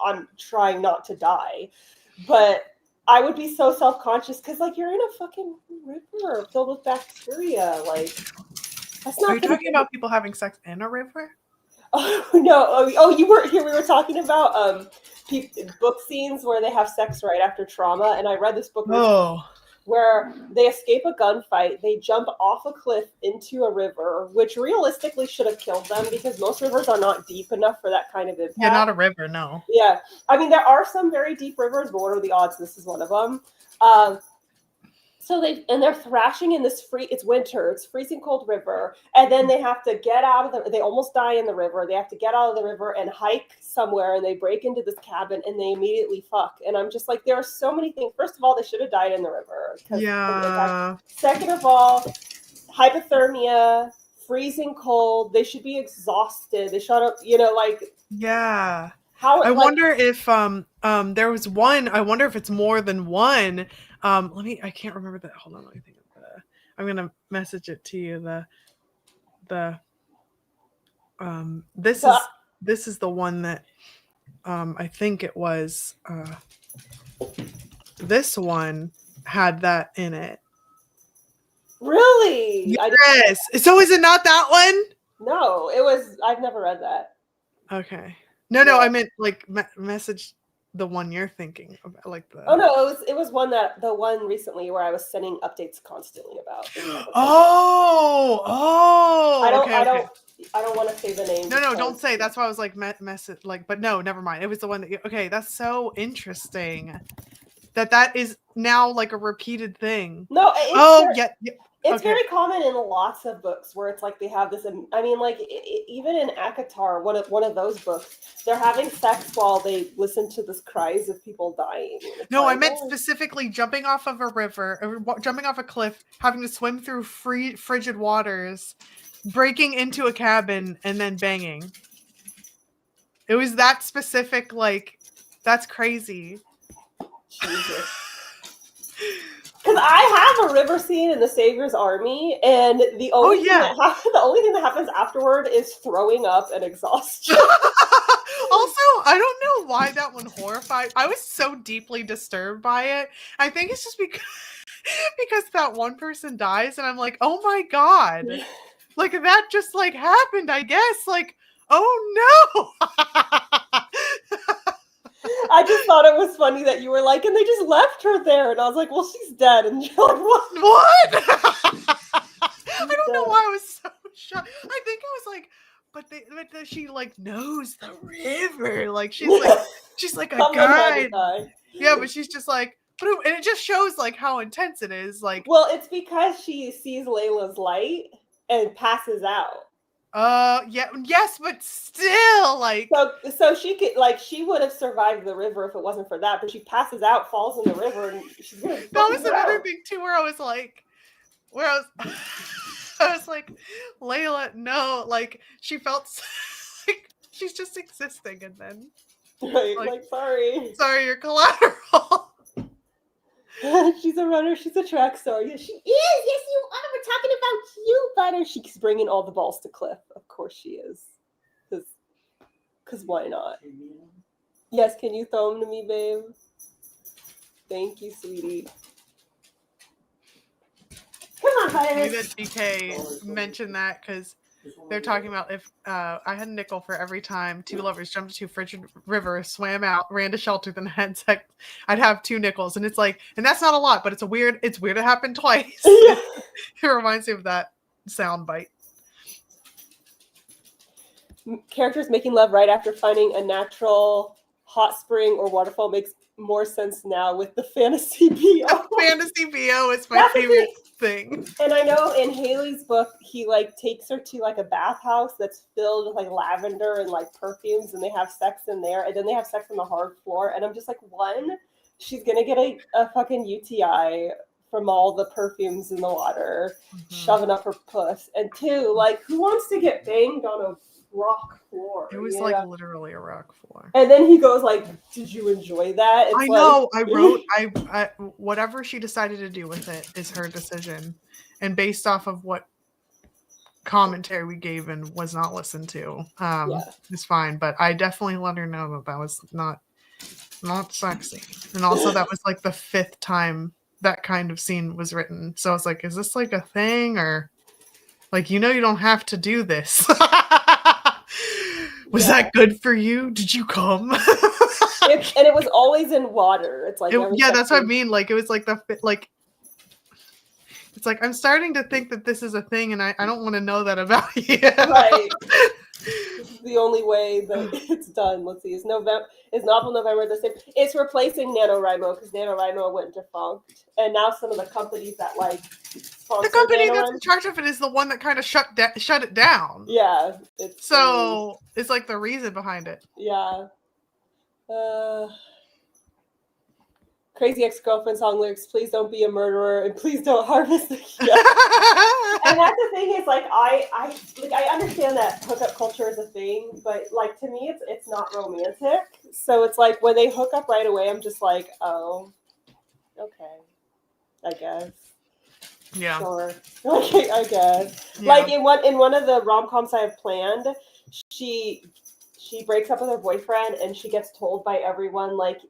I'm trying not to die. But I would be so self-conscious because, like, you're in a fucking river filled with bacteria. Like, that's not. Are you talking about people having sex in a river? Oh no! Oh, you weren't here. We were talking about book scenes where they have sex right after trauma, and I read this book where they escape a gunfight. They jump off a cliff into a river, which realistically should have killed them because most rivers are not deep enough for that kind of impact. Yeah, not a river, no. Yeah, I mean there are some very deep rivers, but what are the odds? This is one of them. So they're thrashing in this it's winter, it's freezing cold river, and then they have to get out of they almost die in the river. They have to get out of the river and hike somewhere, and they break into this cabin and they immediately fuck. And I'm just like, there are so many things. First of all, they should have died in the river. Yeah. Second of all, hypothermia, freezing cold. They should be exhausted. They should have, like. Yeah. I wonder if there was one. I wonder if it's more than one. I can't remember that. Hold on, let me think of that. I'm gonna message it to you. This is the one that I think it was this one had that in it. Really? Yes. So is it not that one? No, it was. I've never read that. Okay. No, I meant like message the one you're thinking about, like the. Oh no, it was the one recently where I was sending updates constantly about. Oh. I don't want to say the name. No, don't say. That's why I was like message but no, never mind. It was the one that. Okay, that's so interesting. That is now like a repeated thing. No. It's very common in lots of books where it's like they have this. I mean, like even in Akatar, one of those books, they're having sex while they listen to the cries of people dying. No, like, I meant specifically jumping off of a river, or jumping off a cliff, having to swim through frigid waters, breaking into a cabin, and then banging. It was that specific. Like, that's crazy. Jesus. Because I have a river scene in the Savior's Army, and the only thing that happens afterward is throwing up and exhaustion. Also, I don't know why that one horrified. I was so deeply disturbed by it. I think it's just because that one person dies, and I'm like, oh my god, like that just like happened. I guess, like, oh no. I just thought it was funny that you were like, and they just left her there, and I was like, well, she's dead, and you're like, what? I don't know why I was so shocked. I think I was like, but she like knows the river, like she's like a guide. Yeah, but she's just like, and it just shows like how intense it is. Like, well, it's because she sees Layla's light and passes out. Yes, but still, like, so she could, like, she would have survived the river if it wasn't for that, but she passes out, falls in the river, and she's gonna. That was another thing too, where I was like, I was like, Layla, no, like she felt like she's just existing, and then like sorry, you're collateral. She's a runner. She's a track star. Yes, she is. Yes, you are. We're talking about you, Butter. She's bringing all the balls to Cliff. Of course she is. Because why not? Yes, can you throw them to me, babe? Thank you, sweetie. Come on, Butter. Maybe that DK mentioned that because they're talking about if I had a nickel for every time two lovers jumped into a frigid river, swam out, ran to shelter, then had sex, I'd have 2 nickels. And it's like, and that's not a lot, but it's weird it happened twice. It reminds me of that sound bite. Characters making love right after finding a natural hot spring or waterfall makes more sense now with the fantasy BO. Fantasy BO is my favorite thing. And I know in Haley's book, he like takes her to like a bathhouse that's filled with like lavender and like perfumes, and they have sex in there, and then they have sex on the hard floor. And I'm just like, one, she's gonna get a fucking UTI from all the perfumes in the water, shoving up her puss. And 2, like, who wants to get banged on a rock floor? It was like literally a rock floor. And then he goes like, did you enjoy that? It's I know. I wrote I whatever she decided to do with it is her decision, and based off of what commentary we gave and was not listened to, it's fine. But I definitely let her know that was not sexy. And also that was like the 5th time that kind of scene was written. So I was like, is this like a thing, or like, you don't have to do this? Was that good for you? Did you come? And it was always in water. It's like, that's what I mean. Like, it was like it's like, I'm starting to think that this is a thing, and I don't want to know that about you. Right. This is the only way that it's done. Let's see. Is Novel November the same? It's replacing NaNoWriMo because NaNoWriMo went defunct, and now some of the companies that like sponsor the company that's NaNoWriMo, in charge of it is the one that kind of shut it down. Yeah, it's like the reason behind it. Yeah. Crazy Ex-Girlfriend song lyrics, please don't be a murderer and please don't harvest the And that's the thing, is like I understand that hookup culture is a thing, but like to me it's not romantic. So it's like when they hook up right away, I'm just like, oh, okay, I guess. Yeah. Sure. Okay, I guess. Yeah. Like in one of the rom-coms I have planned, she breaks up with her boyfriend and she gets told by everyone like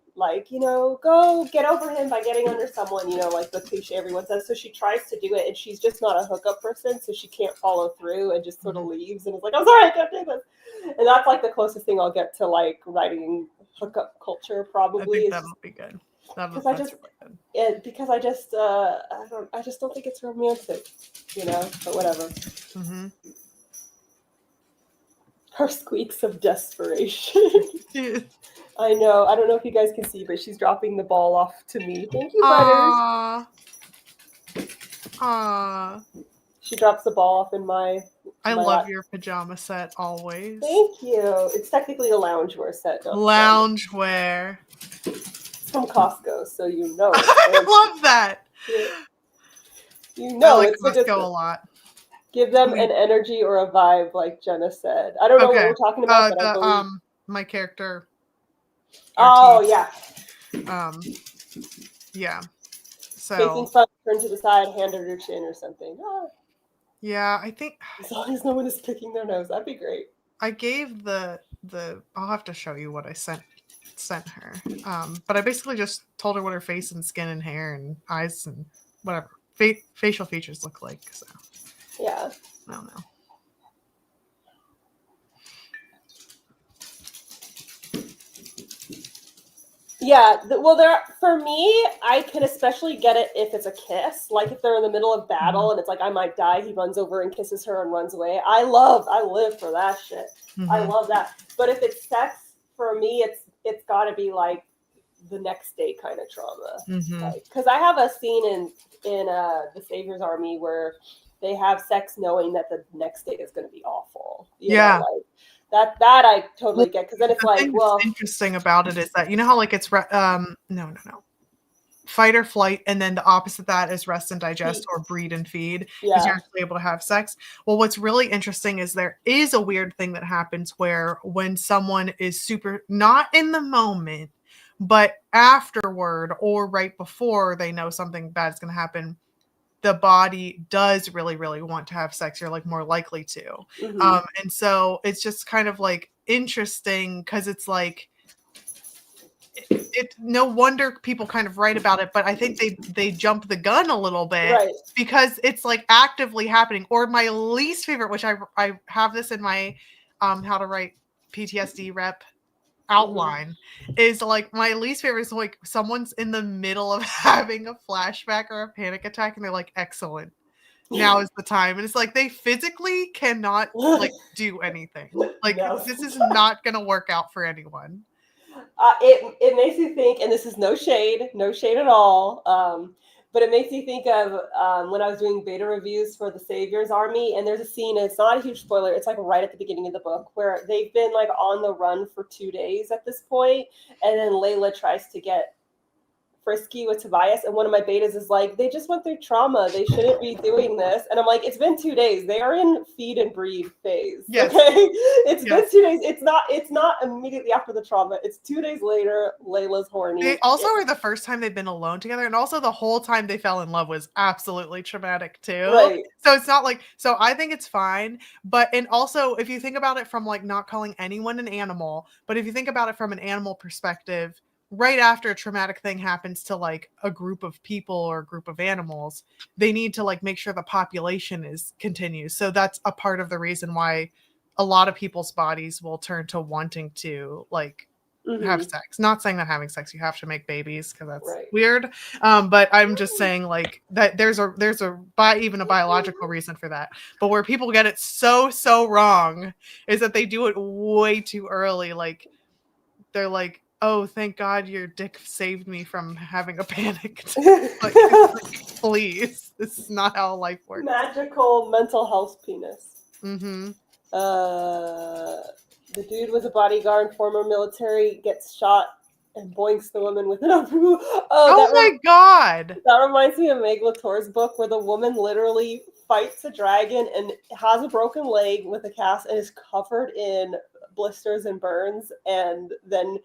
go get over him by getting under someone, like the cliche everyone says. So she tries to do it and she's just not a hookup person, so she can't follow through and just sort of leaves and is like, I'm sorry, I can't do this. And that's like the closest thing I'll get to like writing hookup culture, probably. I think that would be good. Because I just don't think it's romantic, but whatever. Mm-hmm. Her squeaks of desperation. I know. I don't know if you guys can see, but she's dropping the ball off to me. Thank you, Butters. Aw. She drops the ball off in my I my love lap. your pajama set always. Thank you. It's technically a loungewear set. Not Loungewear. It's from Costco, so you know. I love that. You I know like it's a good Costco a thing. lot. Give them an energy or a vibe, like Jenna said. I don't know what Okay. we're talking about, but I believe. My character. Oh Artiste. yeah. Yeah. Making So fun, turn to the side, hand under your chin or something. Oh, yeah, I think as long as no one is picking their nose, that'd be great. I gave the I'll have to show you what I sent her. But I basically just told her what her face and skin and hair and eyes and whatever facial features look like. So Yeah. I don't know. Yeah, well, for me, I can especially get it if it's a kiss. Like if they're in the middle of battle and it's like I might die, he runs over and kisses her and runs away. I live for that shit. Mm-hmm. I love that. But if it's sex, for me, it's got to be like the next day kind of trauma. Because I have a scene in the Savior's Army where they have sex knowing that the next day is going to be awful. You know, like, that I totally get, because then it's like, well, interesting about it is that, you know how like it's no fight or flight, and then the opposite of that is rest and digest or breed and feed, because you're actually able to have sex. Well, what's really interesting is there is a weird thing that happens where when someone is super not in the moment but afterward or right before they know something bad is going to happen, the body does really, really want to have sex. You're like more likely to. And so it's just kind of like interesting, because it's like, it no wonder people kind of write about it, but I think they jump the gun a little bit, because it's like actively happening. Or my least favorite, which I have this in my how to write PTSD rep outline, is like my least favorite is like someone's in the middle of having a flashback or a panic attack and they're like, excellent, now is the time. And it's like they physically cannot like do anything. Like this is not gonna work out for anyone. It makes you think, and this is no shade at all, but it makes me think of when I was doing beta reviews for the Savior's Army, and there's a scene, and it's not a huge spoiler, it's like right at the beginning of the book, where they've been like on the run for 2 days at this point, and then Layla tries to get frisky with Tobias, and one of my betas is like, they just went through trauma, they shouldn't be doing this. And I'm like, it's been 2 days, they are in feed and breed phase. Okay, it's been 2 days. It's not immediately after the trauma, it's 2 days later. Layla's horny. They also are the first time they've been alone together, and also the whole time they fell in love was absolutely traumatic too. So it's not like, so I think it's fine. But, and also if you think about it from like not calling anyone an animal, but if you think about it from an animal perspective, right after a traumatic thing happens to like a group of people or a group of animals, they need to like make sure the population continues. So that's a part of the reason why a lot of people's bodies will turn to wanting to like have sex. Not saying that having sex you have to make babies, because that's weird. But I'm just saying like that there's even a biological reason for that. But where people get it so wrong is that they do it way too early. Like they're like, oh, thank God your dick saved me from having a panic attack. Like, please, this is not how life works. Magical mental health penis. The dude was a bodyguard, former military, gets shot and boinks the woman with an uppercut. Oh my God! That reminds me of Meg Latour's book, where the woman literally fights a dragon and has a broken leg with a cast and is covered in blisters and burns, and then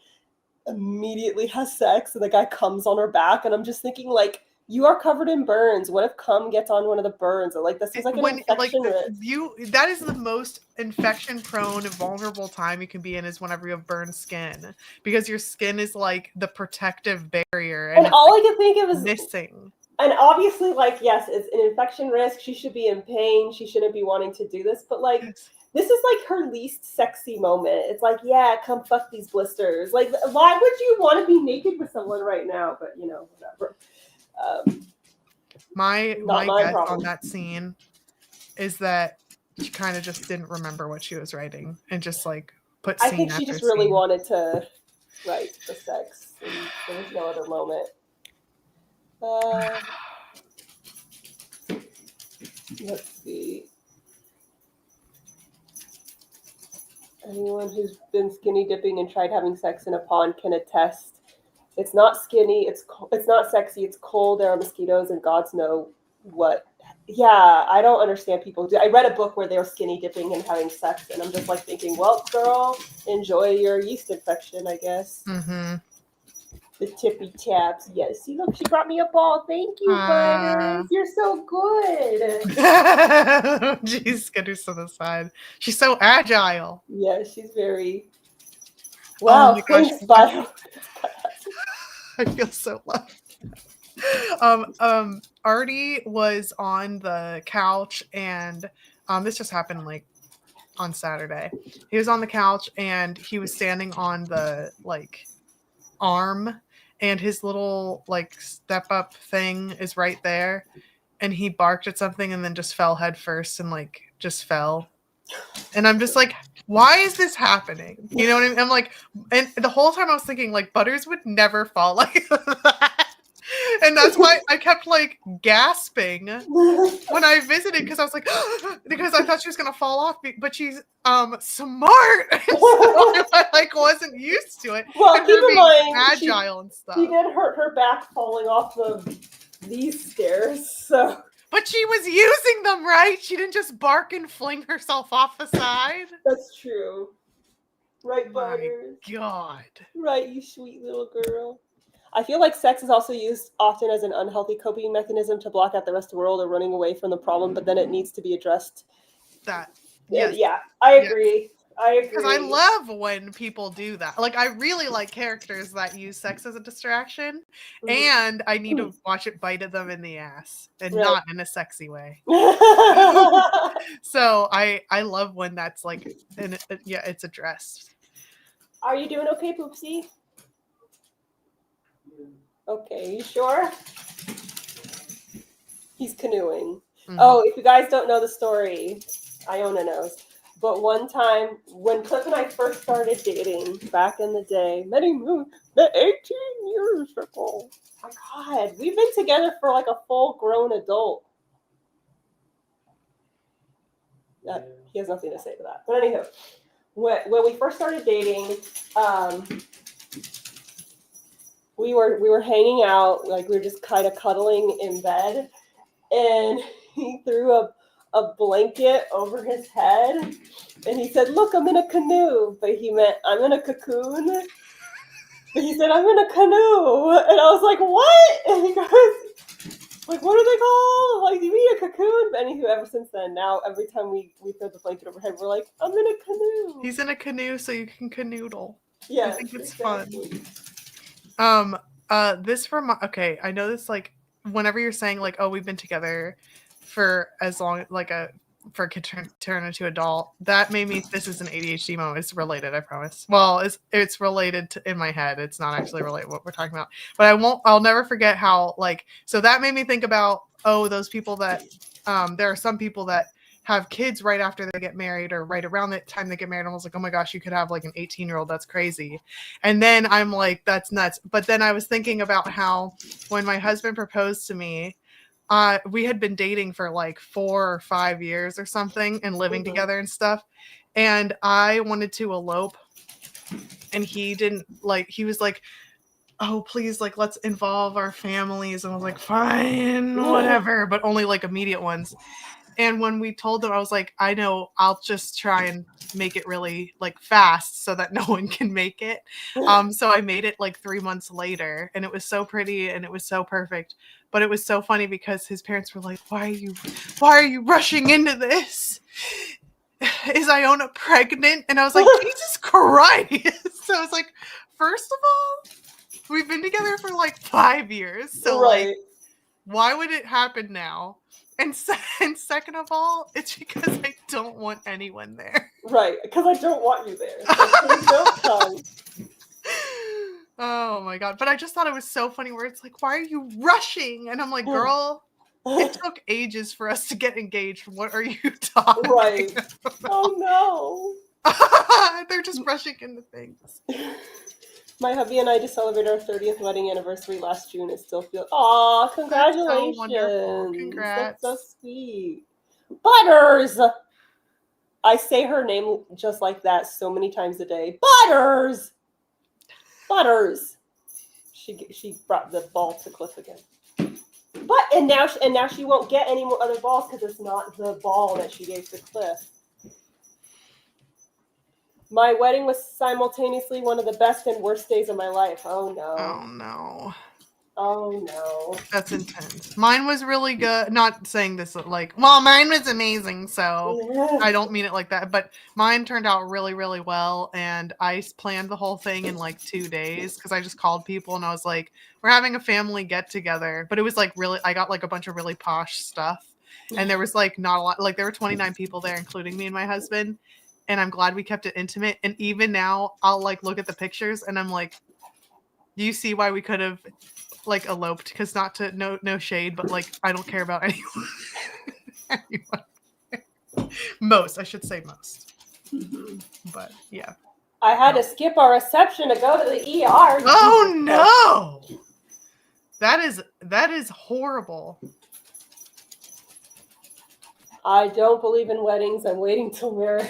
immediately has sex, and the guy comes on her back, and I'm just thinking, like, you are covered in burns. What if cum gets on one of the burns? Or like, this is like an infection risk. That is the most infection prone, vulnerable time you can be in, is whenever you have burned skin, because your skin is like the protective barrier, and all like, I can think of is missing. And obviously, like, yes, it's an infection risk. She should be in pain. She shouldn't be wanting to do this. But like, this is like her least sexy moment. It's like, yeah, come fuck these blisters. Like, why would you want to be naked with someone right now? But you know, whatever. My guess on that scene is that she kind of just didn't remember what she was writing and just like put scene. I think she just really wanted to write the sex, and there was no other moment. Let's see. Anyone who's been skinny dipping and tried having sex in a pond can attest. It's not skinny. It's not sexy. It's cold. There are mosquitoes, and gods know what. Yeah, I don't understand people do. I read a book where they were skinny dipping and having sex, and I'm just like thinking, well, girl, enjoy your yeast infection, I guess. Mm-hmm. The tippy taps. Yes. See, look, she brought me a ball. Thank you, Butters. You're so good. She's getting to the side. She's so agile. Yeah, she's very. Oh Wow, my gosh. thanks, Butters. I feel so loved. Artie was on the couch, and this just happened like on Saturday. He was on the couch and he was standing on the like arm, and his little like step up thing is right there, and he barked at something and then just fell head first and like just fell. And I'm just like, why is this happening? You know what I mean? I'm like, and the whole time I was thinking like Butters would never fall like that. And that's why I kept like gasping when I visited, because I was like, because I thought she was gonna fall off, but she's smart. So I like wasn't used to it. Well, and keep her in being mind, agile and stuff. She did hurt her back falling off of these stairs, so. But she was using them, right? She didn't just bark and fling herself off the side. That's true. Right, My Butters? God. Right, you sweet little girl. I feel like sex is also used often as an unhealthy coping mechanism to block out the rest of the world or running away from the problem, but then it needs to be addressed. Yes. Yeah, I agree. Yes. I agree. Because I love when people do that. Like, I really like characters that use sex as a distraction, and I need to watch it bite at them in the ass, and not in a sexy way. So I love when that's like, it's addressed. Are you doing okay, Poopsie? Okay, you sure? He's canoeing. Mm-hmm. Oh, if you guys don't know the story, Iona knows. But one time, when Cliff and I first started dating back in the day, 18 years ago. My God, we've been together for like a full-grown adult. He has nothing to say to that. But anywho, when we first started dating, we were hanging out, like we were just kind of cuddling in bed, and he threw a blanket over his head, and he said, "Look, I'm in a canoe," but he meant I'm in a cocoon. But he said, "I'm in a canoe," and I was like, "What?" And he goes, "Like, what are they called? Like, you mean a cocoon?" But anywho, ever since then, now every time we throw the blanket overhead, we're like, "I'm in a canoe." He's in a canoe, so you can canoodle. Yeah, I think it's fun. Okay, I know this, like, whenever you're saying like, oh, we've been together for as long, like for kid turn into adult, that made me, this is an ADHD moment. It's related, I promise. Well, it's related to, in my head. It's not actually related what we're talking about, but I'll never forget how, like, so that made me think about, oh, those people that there are some people that have kids right after they get married or right around the time they get married. I was like, oh my gosh, you could have like an 18-year-old. That's crazy. And then I'm like, that's nuts. But then I was thinking about how when my husband proposed to me, we had been dating for like 4 or 5 years or something and living together and stuff. And I wanted to elope, and he didn't, like, he was like, oh, please, like, let's involve our families. And I was like, fine, whatever, but only like immediate ones. And when we told them, I was like, I know, I'll just try and make it really like fast so that no one can make it. So I made it like 3 months later, and it was so pretty and it was so perfect. But it was so funny because his parents were like, why are you rushing into this? Is Iona pregnant? And I was like, Jesus Christ. So I was like, first of all, we've been together for like 5 years. So like, why would it happen now? And second of all, it's because I don't want anyone there. Right, because I don't want you there. So don't come. Oh my God. But I just thought it was so funny where it's like, why are you rushing? And I'm like, girl, it took ages for us to get engaged. What are you talking about? Oh no. They're just rushing into things. My hubby and I just celebrated our 30th wedding anniversary last June. It still feels... Aw, congratulations. That's so wonderful. Congrats. That's so sweet. Butters! I say her name just like that so many times a day. Butters! Butters! She brought the ball to Cliff again. And now she won't get any more other balls because it's not the ball that she gave to Cliff. My wedding was simultaneously one of the best and worst days of my life. Oh no. Oh no. Oh no. That's intense. Mine was really good. Not saying this like, well, mine was amazing, so I don't mean it like that, but mine turned out really, really well. And I planned the whole thing in like 2 days because I just called people and I was like, we're having a family get together. But it was like really, I got like a bunch of really posh stuff. And there was like not a lot, like there were 29 people there, including me and my husband. And I'm glad we kept it intimate. And even now I'll like look at the pictures and I'm like, do you see why we could have like eloped? Because not to no shade, but like I don't care about anyone. Most, I should say most. Mm-hmm. But yeah. I had to skip our reception to go to the ER. Oh no! That is horrible. I don't believe in weddings. I'm waiting till marriage.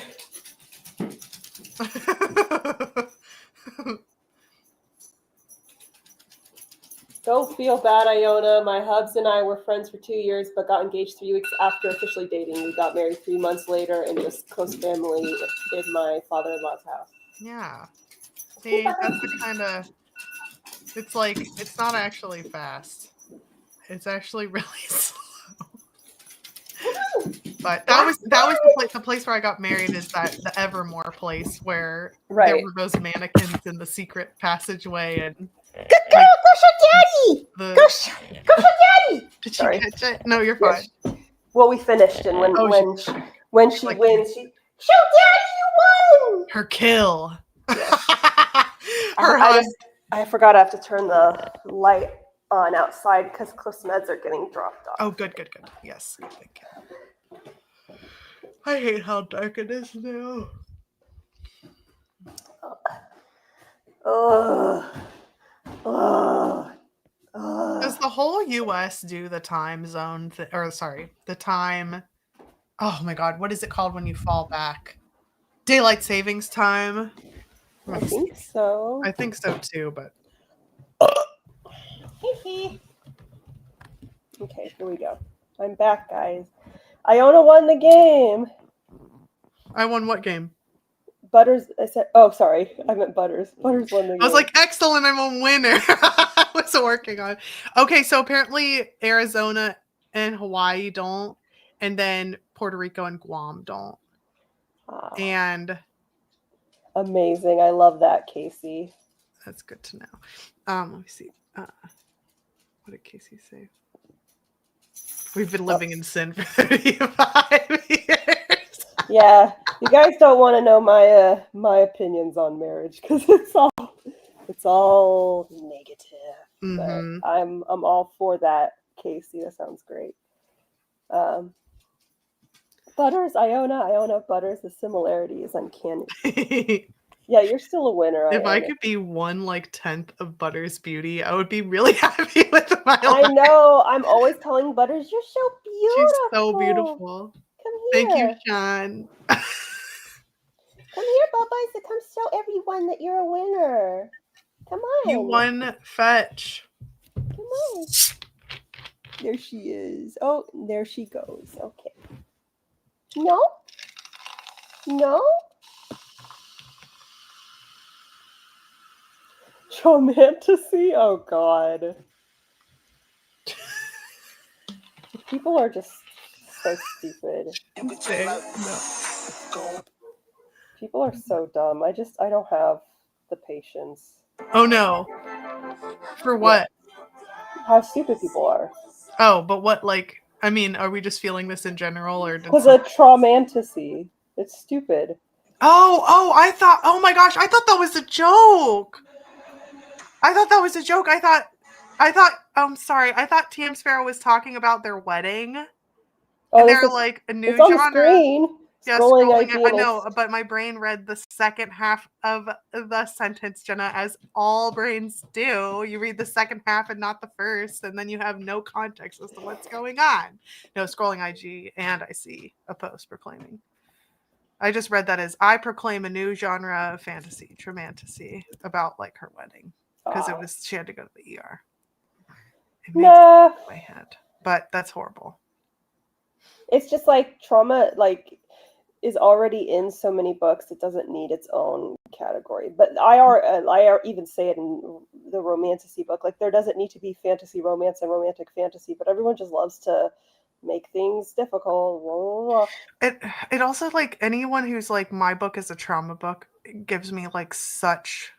Don't feel bad, Iona. My hubs and I were friends for 2 years, but got engaged 3 weeks after officially dating. We got married 3 months later and just close family in my father-in-law's house. Yeah. See, that's the kind of, it's like, it's not actually fast. It's actually really slow. But that was the place where I got married is that the Evermore place where there were those mannequins in the secret passageway and Go show Daddy! Go show Daddy! Did Sorry. you catch it? No, you're fine. Well, we finished, and when she like, wins, she show Daddy you won. Her kill. Yes. Her I forgot I have to turn the light on outside because Cliff's meds are getting dropped off. Oh, good. Yes, thank you. I hate how dark it is now. Does the whole U.S. do the time zone the time? Oh my God, what is it called when you fall back? Daylight savings time. I think so. I think so too, but. Okay, here we go. I'm back, guys. Iona won the game. I won what game? Butters. I said. Oh, sorry. I meant Butters. Butters won the game. I was like, excellent. I'm a winner. I was working on. Okay, so apparently Arizona and Hawaii don't, and then Puerto Rico and Guam don't. And amazing. I love that, Casey. That's good to know. Let me see. What did Casey say? We've been living in sin for 35 years. Yeah, you guys don't want to know my opinions on marriage because it's all negative. Mm-hmm. But I'm all for that, Casey. That sounds great. Butters, Iona, Butters. The similarity is uncanny. Yeah, you're still a winner. If I could be 1/10th of Butters' beauty, I would be really happy with my life. I know. I'm always telling Butters, you're so beautiful. She's so beautiful. Come here. Thank you, Sean. Come here, Bubba, to come show everyone that you're a winner. Come on. You won fetch. Come on. There she is. Oh, there she goes. Okay. No? Romantasy? Oh, God. People are just so stupid. People are so dumb. I don't have the patience. Oh, no. For what? How stupid people are. Oh, but what, like, I mean, are we just feeling this in general, or? Because a traumantasy. It's stupid. Oh my gosh, I thought that was a joke. I thought Tam Sparrow was talking about their wedding. Oh, and they're like, a new it's on genre. the screen. Yeah, Scrolling scrolling. IG I and know, but my brain read the second half of the sentence, Jenna, as all brains do. You read the second half and not the first, and then you have no context as to what's going on. No, scrolling IG, and I see a post proclaiming. I just read that as I proclaim a new genre of fantasy, Tremantasy, about like her wedding because it was she had to go to the ER. It makes sense in my head, but that's horrible. It's just like trauma, like is already in so many books. It doesn't need its own category. But I even say it in the romantasy book. Like there doesn't need to be fantasy romance and romantic fantasy, but everyone just loves to make things difficult. Blah, blah, blah. It also like anyone who's like my book is a trauma book gives me like such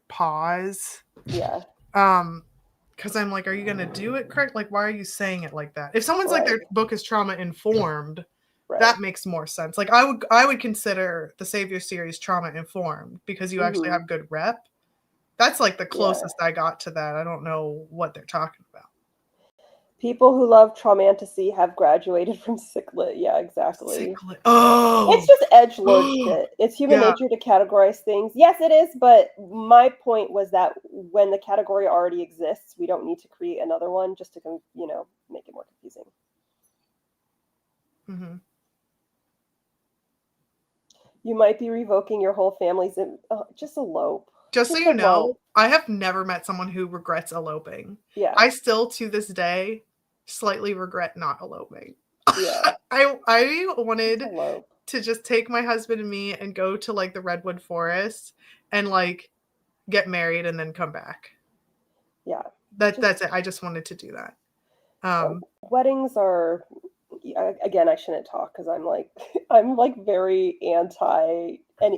pause. Yeah. Because I'm like, are you gonna do it correct? Like, why are you saying it like that? If someone's like their book is trauma informed, that makes more sense. Like I would consider the Savior series trauma informed because you actually have good rep. That's like the closest I got to that. I don't know what they're talking about. People who love Traumantasy have graduated from Sicklit. Yeah, exactly. Sicklit. Oh, it's just edgelord shit. It's human nature to categorize things. Yes, it is, but my point was that when the category already exists, we don't need to create another one just to, make it more confusing. Mm-hmm. You might be revoking your whole family's. Just elope. Just so you know, I have never met someone who regrets eloping. Yeah. I still, to this day, slightly regret not eloping. Yeah. I wanted to just take my husband and me and go to like the Redwood Forest and like get married and then come back. Yeah. That's it. I just wanted to do that. Weddings are, again, I shouldn't talk because I'm like very anti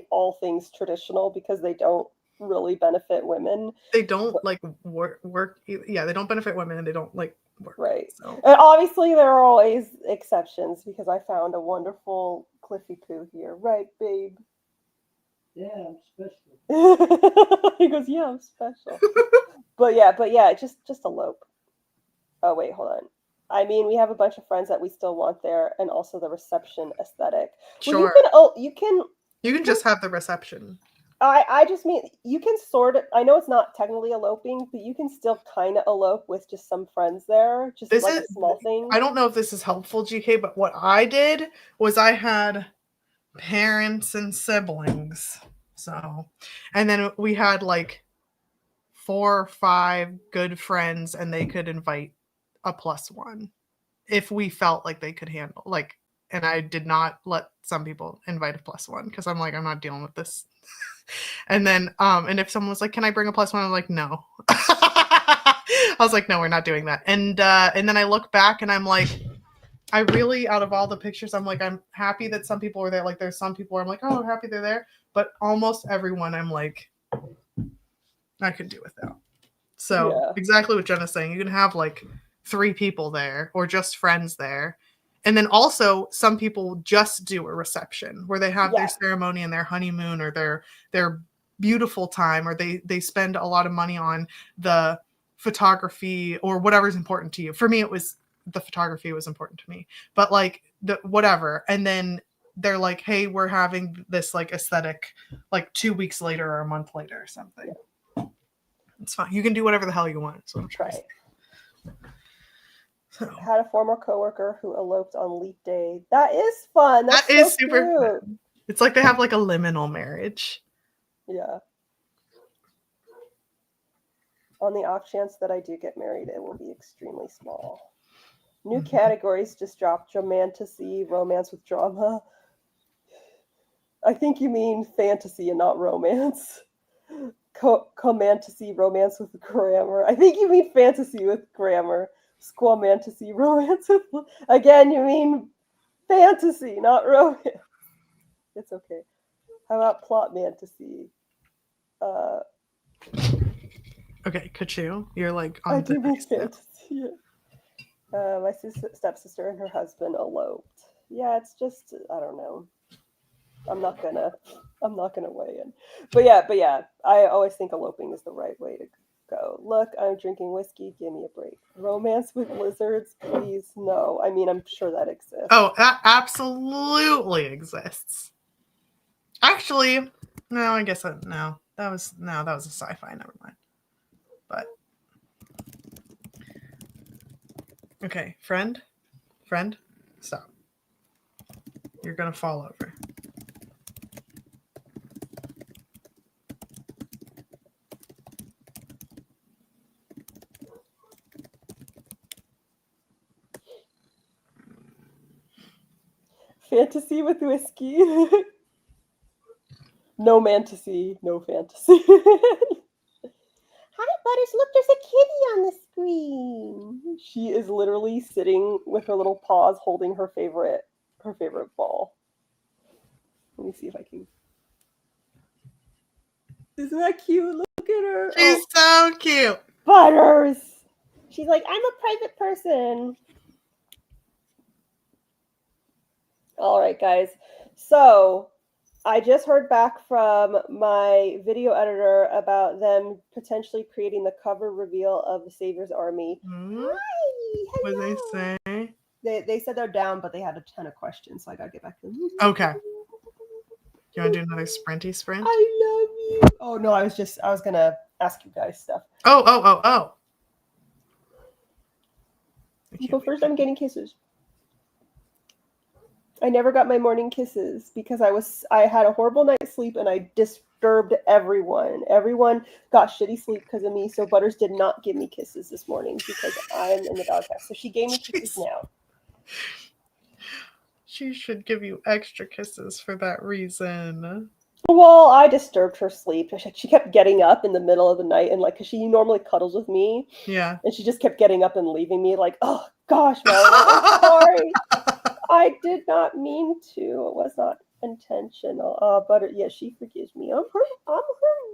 all things traditional because they don't really benefit women. They don't like work. Yeah, they don't benefit women and they don't like work. Right. So. And obviously there are always exceptions because I found a wonderful Cliffy Poo here. Right, babe? Yeah, I'm special. He goes, yeah, I'm special. but yeah, just elope. Oh, wait, hold on. I mean, we have a bunch of friends that we still want there, and also the reception aesthetic. Sure. Well, you can just have the reception. I just mean you can sort of. I know it's not technically eloping, but you can still kind of elope with just some friends there, just a small thing. I don't know if this is helpful, GK, but what I did was I had parents and siblings. So, and then we had like 4 or 5 good friends, and they could invite a +1 if we felt like they could handle like. And I did not let some people invite a +1 because I'm like, I'm not dealing with this. And then, and if someone was like, can I bring a +1? I'm like, no. I was like, no, we're not doing that. And then I look back and I'm like, I really, out of all the pictures, I'm like, I'm happy that some people were there. Like there's some people where I'm like, oh, I'm happy they're there. But almost everyone I'm like, I could do without. So exactly what Jenna's saying. You can have like 3 people there or just friends there. And then also some people just do a reception where they have their ceremony and their honeymoon or their beautiful time, or they spend a lot of money on the photography or whatever's important to you. For me, it was the photography was important to me, but like the whatever. And then they're like, hey, we're having this like aesthetic like 2 weeks later or a month later or something. Yeah. It's fine. You can do whatever the hell you want. So I'm trying. So. Had a former coworker who eloped on Leap Day. That is fun. That is super fun. It's like they have like a liminal marriage. Yeah. On the off chance that I do get married, it will be extremely small. New categories just dropped. Romantasy, romance with drama. I think you mean fantasy and not romance. Comantasy, romance with grammar. I think you mean fantasy with grammar. Squamantasy, romance with... Again, you mean fantasy, not romance. It's okay. How about plot fantasy? Okay, Kachu, you're like on I do mean fantasy. Yeah. My stepsister and her husband eloped. Yeah, it's just, I don't know. I'm not gonna weigh in. But yeah, I always think eloping is the right way to go. Look, I'm drinking whiskey. Give me a break. Romance with lizards, please no. I mean, I'm sure that exists. Oh, that absolutely exists. Actually, no, I guess no. That was a sci-fi. Never mind. But okay, friend, stop. You're gonna fall over. Fantasy with whiskey. No fantasy, no fantasy. Hi, Butters. Look, there's a kitty on the screen. She is literally sitting with her little paws holding her favorite ball. Let me see if I can. Isn't that cute? Look at her. She's so cute. Butters. She's like, I'm a private person. All right, guys. So I just heard back from my video editor about them potentially creating the cover reveal of the Savior's Army. Hi, What did they hello. say? They said they're down, but they had a ton of questions, so I gotta get back to them. Okay. You want to do another sprinty sprint? I love you. Oh no, I was gonna ask you guys stuff. Oh. But first, I'm getting kisses. I never got my morning kisses because I had a horrible night's sleep and I disturbed everyone. Everyone got shitty sleep because of me. So Butters did not give me kisses this morning because I'm in the doghouse. So she gave me kisses now. She should give you extra kisses for that reason. Well, I disturbed her sleep. She kept getting up in the middle of the night and like, cause she normally cuddles with me. Yeah. And she just kept getting up and leaving me like, oh gosh, Melanie, I'm sorry. I did not mean to. It was not intentional. But yeah, she forgives me. I'm her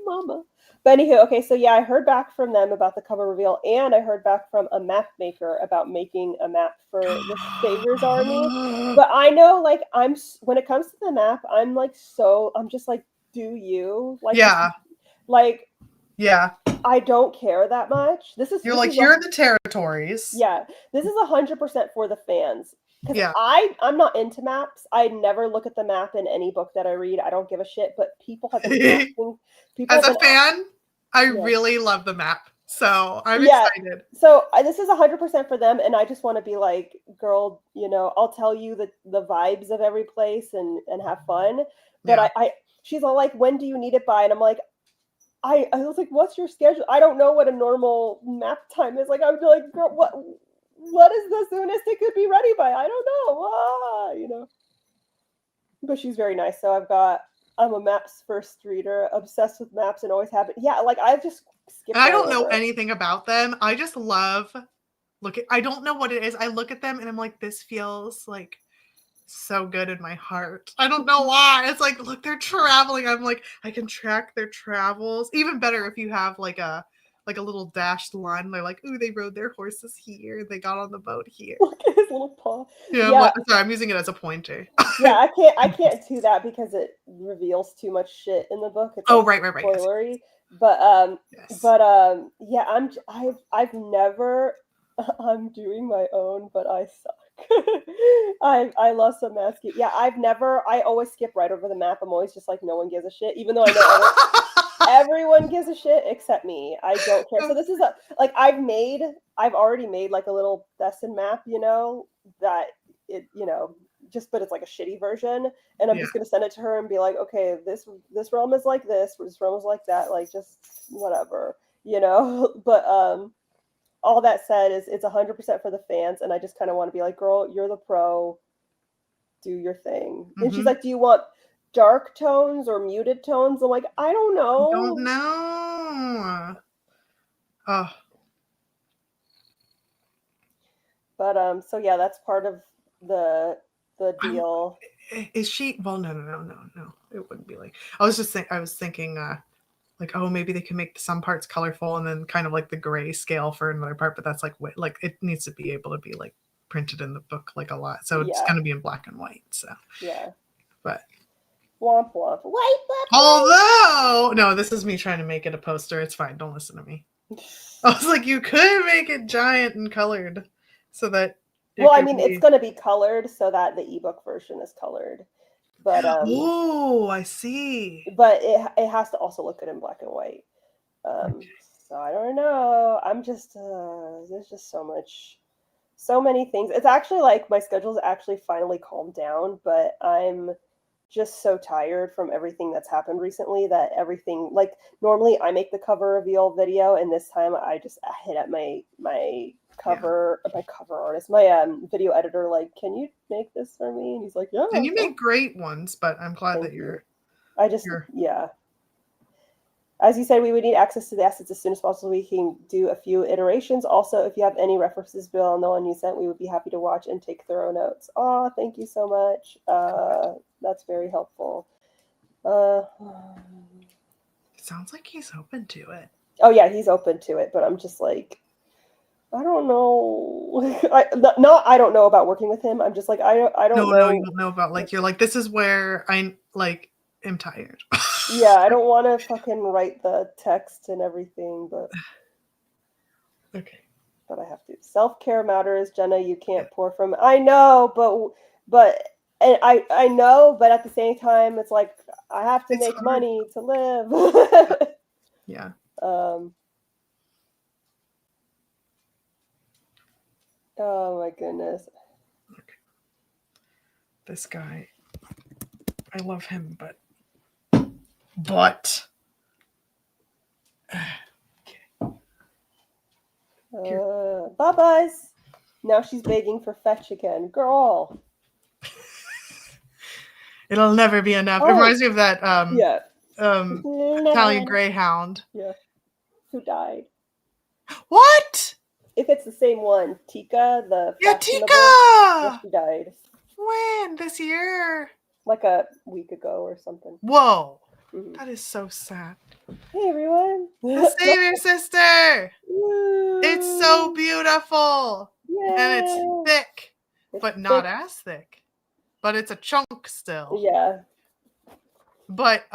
mama. But anywho, okay, so yeah, I heard back from them about the cover reveal, and I heard back from a map maker about making a map for the Savior's Army. But I know, like, when it comes to the map, I'm just like, do you like? Yeah. Like, yeah. I don't care that much. You're like, here are the territories. Yeah, this is 100% for the fans. Because yeah. I'm not into maps. I never look at the map in any book that I read. I don't give a shit. But people have been asking. As a fan, I really love the map. So I'm excited. So this is 100% for them. And I just want to be like, girl, I'll tell you the vibes of every place and have fun. But she's all like, when do you need it by? And I'm like, I was like, what's your schedule? I don't know what a normal map time is. Like, I would be like, girl, what is the soonest it could be ready by? I don't know. But she's very nice. So I'm a maps first reader, obsessed with maps and always have it. Yeah, like I just skipped. I don't know anything about them. I just love I don't know what it is. I look at them and I'm like, this feels like so good in my heart. I don't know why. It's like, look, they're traveling. I'm like, I can track their travels. Even better if you have like a little dashed line. They're like, ooh, they rode their horses here. They got on the boat here. Look at his little paw. Yeah. Sorry, I'm using it as a pointer. Yeah, I can't do that because it reveals too much shit in the book. It's right. Spoilery. Yes. Yeah, I've never. I'm doing my own, but I suck. I love some maps. Yeah, I always skip right over the map. I'm always just like, no one gives a shit, even though I know everyone gives a shit except me. I don't care. So this is I've already made like a little Destin map, that it, but it's like a shitty version. And I'm just going to send it to her and be like, okay, this realm is like this realm is like that. Like, just whatever, but, all that said is it's 100% for the fans. And I just kind of want to be like, girl, you're the pro, do your thing. Mm-hmm. And she's like, do you want dark tones or muted tones? I'm like, I don't know. I don't know. Oh. But so yeah, that's part of the deal. Is she? Well, no. It wouldn't be like. I was thinking, like, oh, maybe they can make some parts colorful and then kind of like the gray scale for another part. But that's like it needs to be able to be like printed in the book like a lot. So it's going to be in black and white. So yeah. But. Womp womp. White. Although, no, this is me trying to make it a poster. It's fine. Don't listen to me. I was like, you could make it giant and colored so that Well, I mean, it's going to be colored so that the ebook version is colored. But oh, I see. But it has to also look good in black and white. Okay. So I don't know. I'm just there's just so many things. It's actually like my schedule's actually finally calmed down, but I'm just so tired from everything that's happened recently that everything, like, normally I make the cover reveal video, and this time I just hit at my cover artist, my video editor, like, can you make this for me? And he's like, yeah. And you make great ones, but I'm glad that yeah. As you said, we would need access to the assets as soon as possible. We can do a few iterations. Also, if you have any references beyond the one you sent, we would be happy to watch and take thorough notes. Oh, thank you so much. That's very helpful. It sounds like he's open to it. Oh yeah, he's open to it, but I'm just like, I don't know. I don't know about working with him. I'm just like, I don't know. No, you don't know about, like, you're like, this is where I like am tired. Yeah, I don't want to fucking write the text and everything, but okay. But I have to. Self-care matters, Jenna. You can't pour from. I know, and I know, but at the same time, it's like I have to make money to live. Yeah. Oh my goodness. Okay. This guy, I love him, but. Bye-byes. Now she's begging for fetch again. Girl. It'll never be enough. It reminds me of that Italian Greyhound. Yeah. Who died. What? If it's the same one, Tika, the Tika! Yeah, she died. When? This year? Like a week ago or something. Whoa. Mm-hmm. That is so sad. Hey, everyone. The Savior Sister. Woo. It's so beautiful. Yay. And it's thick, but not as thick. But it's a chunk still. Yeah. But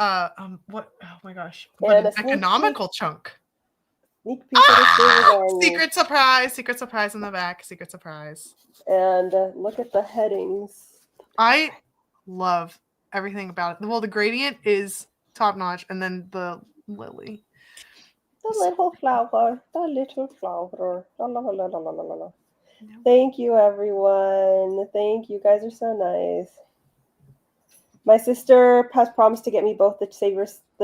what? Oh my gosh! But an economical chunk. Secret surprise! Secret surprise in the back. Secret surprise. And look at the headings. I love everything about it. Well, the gradient is top notch, and then the lily. The little flower. The little flower. La, la, la, la, la, la, la. Thank you, everyone. Thank you. You guys are so nice. My sister has promised to get me both the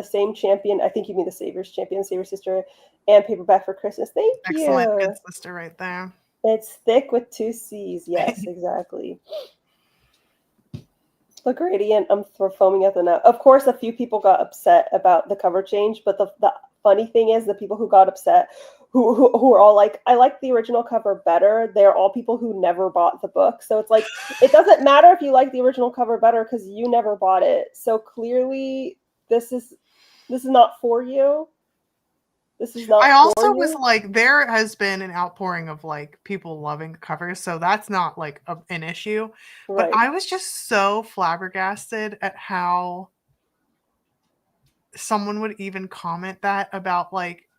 same champion. I think you mean the Savior's champion, Savior Sister, and paperback for Christmas. Thank you. Excellent. Good sister right there. It's thick with 2 C's. Yes, exactly. The gradient, I'm foaming at the mouth. Of course, a few people got upset about the cover change, but the funny thing is the people who got upset, who are all like, I like the original cover better, they're all people who never bought the book. So it's like, it doesn't matter if you like the original cover better because you never bought it. So clearly, this is not for you. This is not. I also was like, there has been an outpouring of like people loving the covers, so that's not like an issue. Right. But I was just so flabbergasted at how someone would even comment that about like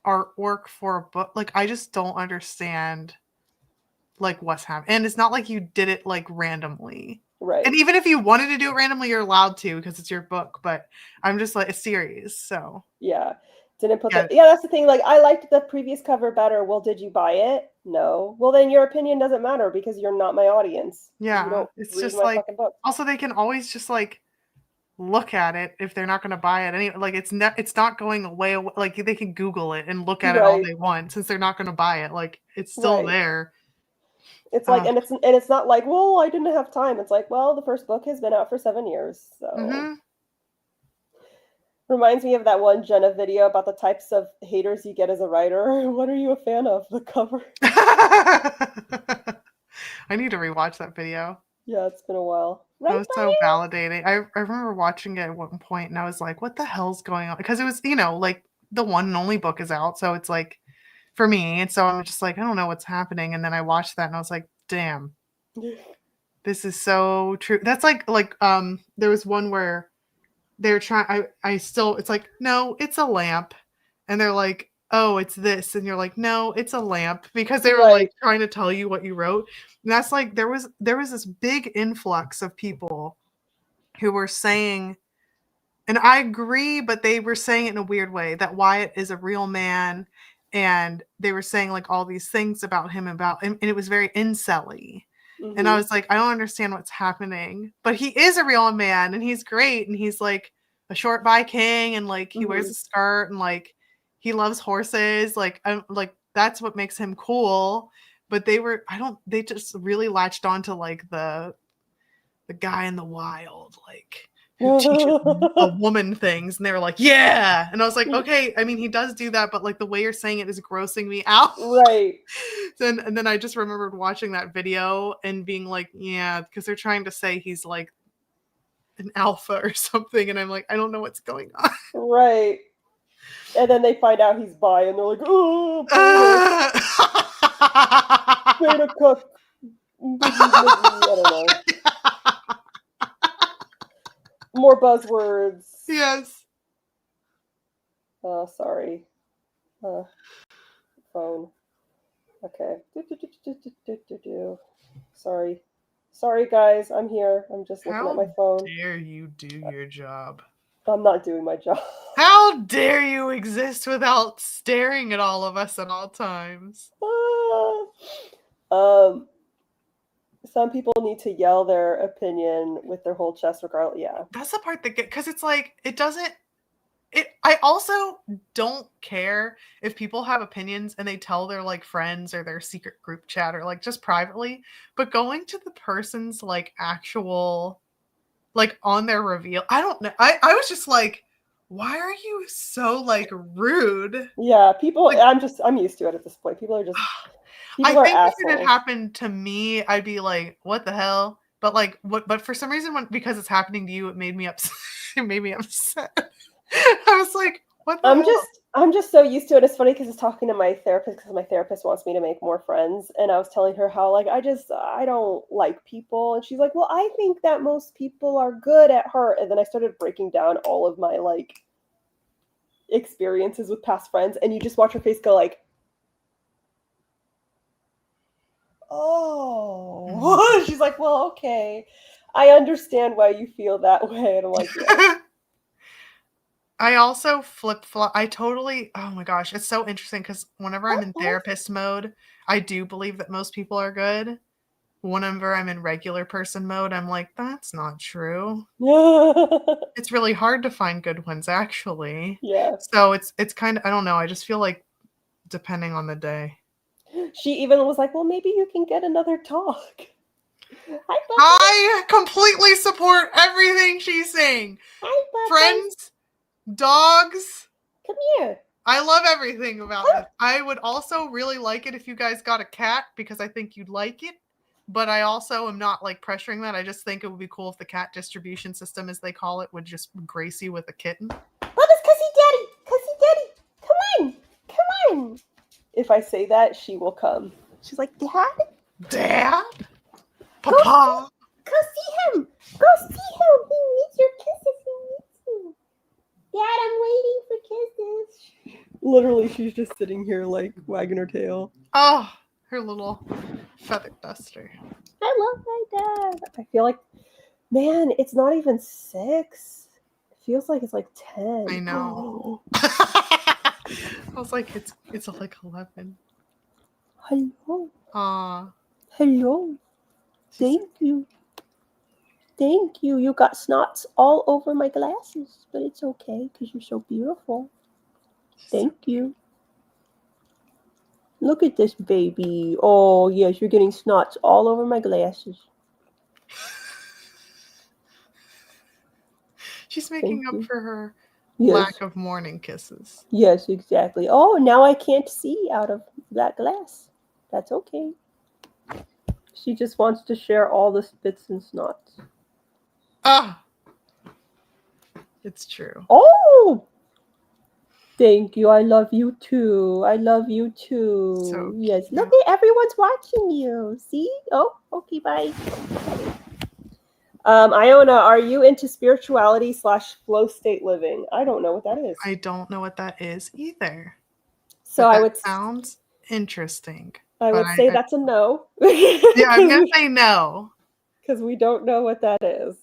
artwork for a book. Like, I just don't understand like what's happening. And it's not like you did it like randomly. Right. And even if you wanted to do it randomly, you're allowed to because it's your book. But I'm just like, a series, so. Yeah. Didn't put that. Yeah, that's the thing. Like, I liked the previous cover better. Well, did you buy it? No. Well, then your opinion doesn't matter because you're not my audience. Yeah. It's just like, also they can always just like look at it if they're not going to buy it. Like, it's not going away. Like, they can Google it and look at it all they want since they're not going to buy it. Like, it's still there. It's like, and it's not like, well, I didn't have time. It's like, well, the first book has been out for 7 years. So. Mm-hmm. Reminds me of that one Jenna video about the types of haters you get as a writer. What are you a fan of? The cover. I need to rewatch that video. Yeah, it's been a while. Right, it was so validating. I remember watching it at one point and I was like, what the hell's going on? Because it was, like the one and only book is out. So it's like for me. And so I'm just like, I don't know what's happening. And then I watched that and I was like, damn, this is so true. That's like there was one where they're trying, it's like, no, it's a lamp. And they're like, oh, it's this, and you're like, no, it's a lamp, because they were Right. like trying to tell you what you wrote. And that's like there was this big influx of people who were saying, and I agree, but they were saying it in a weird way, that Wyatt is a real man, and they were saying like all these things about him, and it was very incel-y. And I was like, I don't understand what's happening, but he is a real man, and he's great, and he's like a short Viking, and like he wears a skirt, and like he loves horses, like I'm like that's what makes him cool. But they just really latched on to like the guy in the wild, like who teaches a woman things, and they were like, yeah. And I was like, okay, I mean, he does do that, but like the way you're saying it is grossing me out. Right. And then I just remembered watching that video and being like, yeah, because they're trying to say he's like an alpha or something, and I'm like, I don't know what's going on. Right. And then they find out he's bi, and they're like, oh, beta cook. I don't know. More buzzwords. Yes. Oh, sorry. Phone. Okay. Sorry. Sorry, guys. I'm here. I'm just looking at my phone. How dare you do your job? I'm not doing my job. How dare you exist without staring at all of us at all times? Some people need to yell their opinion with their whole chest, regardless. Yeah. That's the part that because it's like it doesn't. I also don't care if people have opinions and they tell their like friends or their secret group chat or like just privately, but going to the person's like actual, like on their reveal, I don't know. I was just like, why are you so like rude? Yeah, people. Like, I'm used to it at this point. People are just. I People are think assholes. if it had happened to me, I'd be like, what the hell? But like, what? But for some reason, because it's happening to you, it made me upset. It made me upset. I was like, what the hell? I'm just so used to it. It's funny because I was talking to my therapist because my therapist wants me to make more friends, and I was telling her how like I don't like people, and she's like, well, I think that most people are good at her, and then I started breaking down all of my like experiences with past friends, and you just watch her face go like, oh. She's like, well, okay, I understand why you feel that way, and I'm like, yeah. I also flip-flop. Oh my gosh, it's so interesting because whenever I'm in therapist mode, I do believe that most people are good. Whenever I'm in regular person mode, I'm like, that's not true. It's really hard to find good ones, actually. Yeah. So it's kind of, I don't know, I just feel like depending on the day. She even was like, well, maybe you can get another dog. I completely support everything she's saying. Friends, dogs. Come here. I love everything about it. I would also really like it if you guys got a cat because I think you'd like it. But I also am not like pressuring that. I just think it would be cool if the cat distribution system, as they call it, would just grace you with a kitten. Bubba's cussy daddy. Cussy daddy. Come on. Come on. If I say that, she will come. She's like, Dad? Dad? Papa? Go see him. Go see him. He needs your kisses. He needs you. Dad, I'm waiting for kisses. Literally, she's just sitting here like wagging her tail. Oh, her little feather duster. I love my dad. I feel like, man, it's not even 6. It feels like it's like 10. I know. I was like, it's like 11. Hello. Aw. Hello. Thank you. Thank you. You got snots all over my glasses, but it's okay because you're so beautiful. Thank you. Look at this baby. Oh, yes, you're getting snots all over my glasses. She's making up for her lack of morning kisses. Yes, exactly. Oh, now I can't see out of that glass. That's okay. She just wants to share all the spits and snots. Ah, it's true. Oh, thank you. I love you too. I love you too. So yes, look at everyone's watching you. See? Oh, okay, bye. Iona, are you into spirituality / flow state living? I don't know what that is. I don't know what that is either. So But that sounds interesting. I But would say that's a no. yeah, I'm gonna say no. Because we don't know what that is.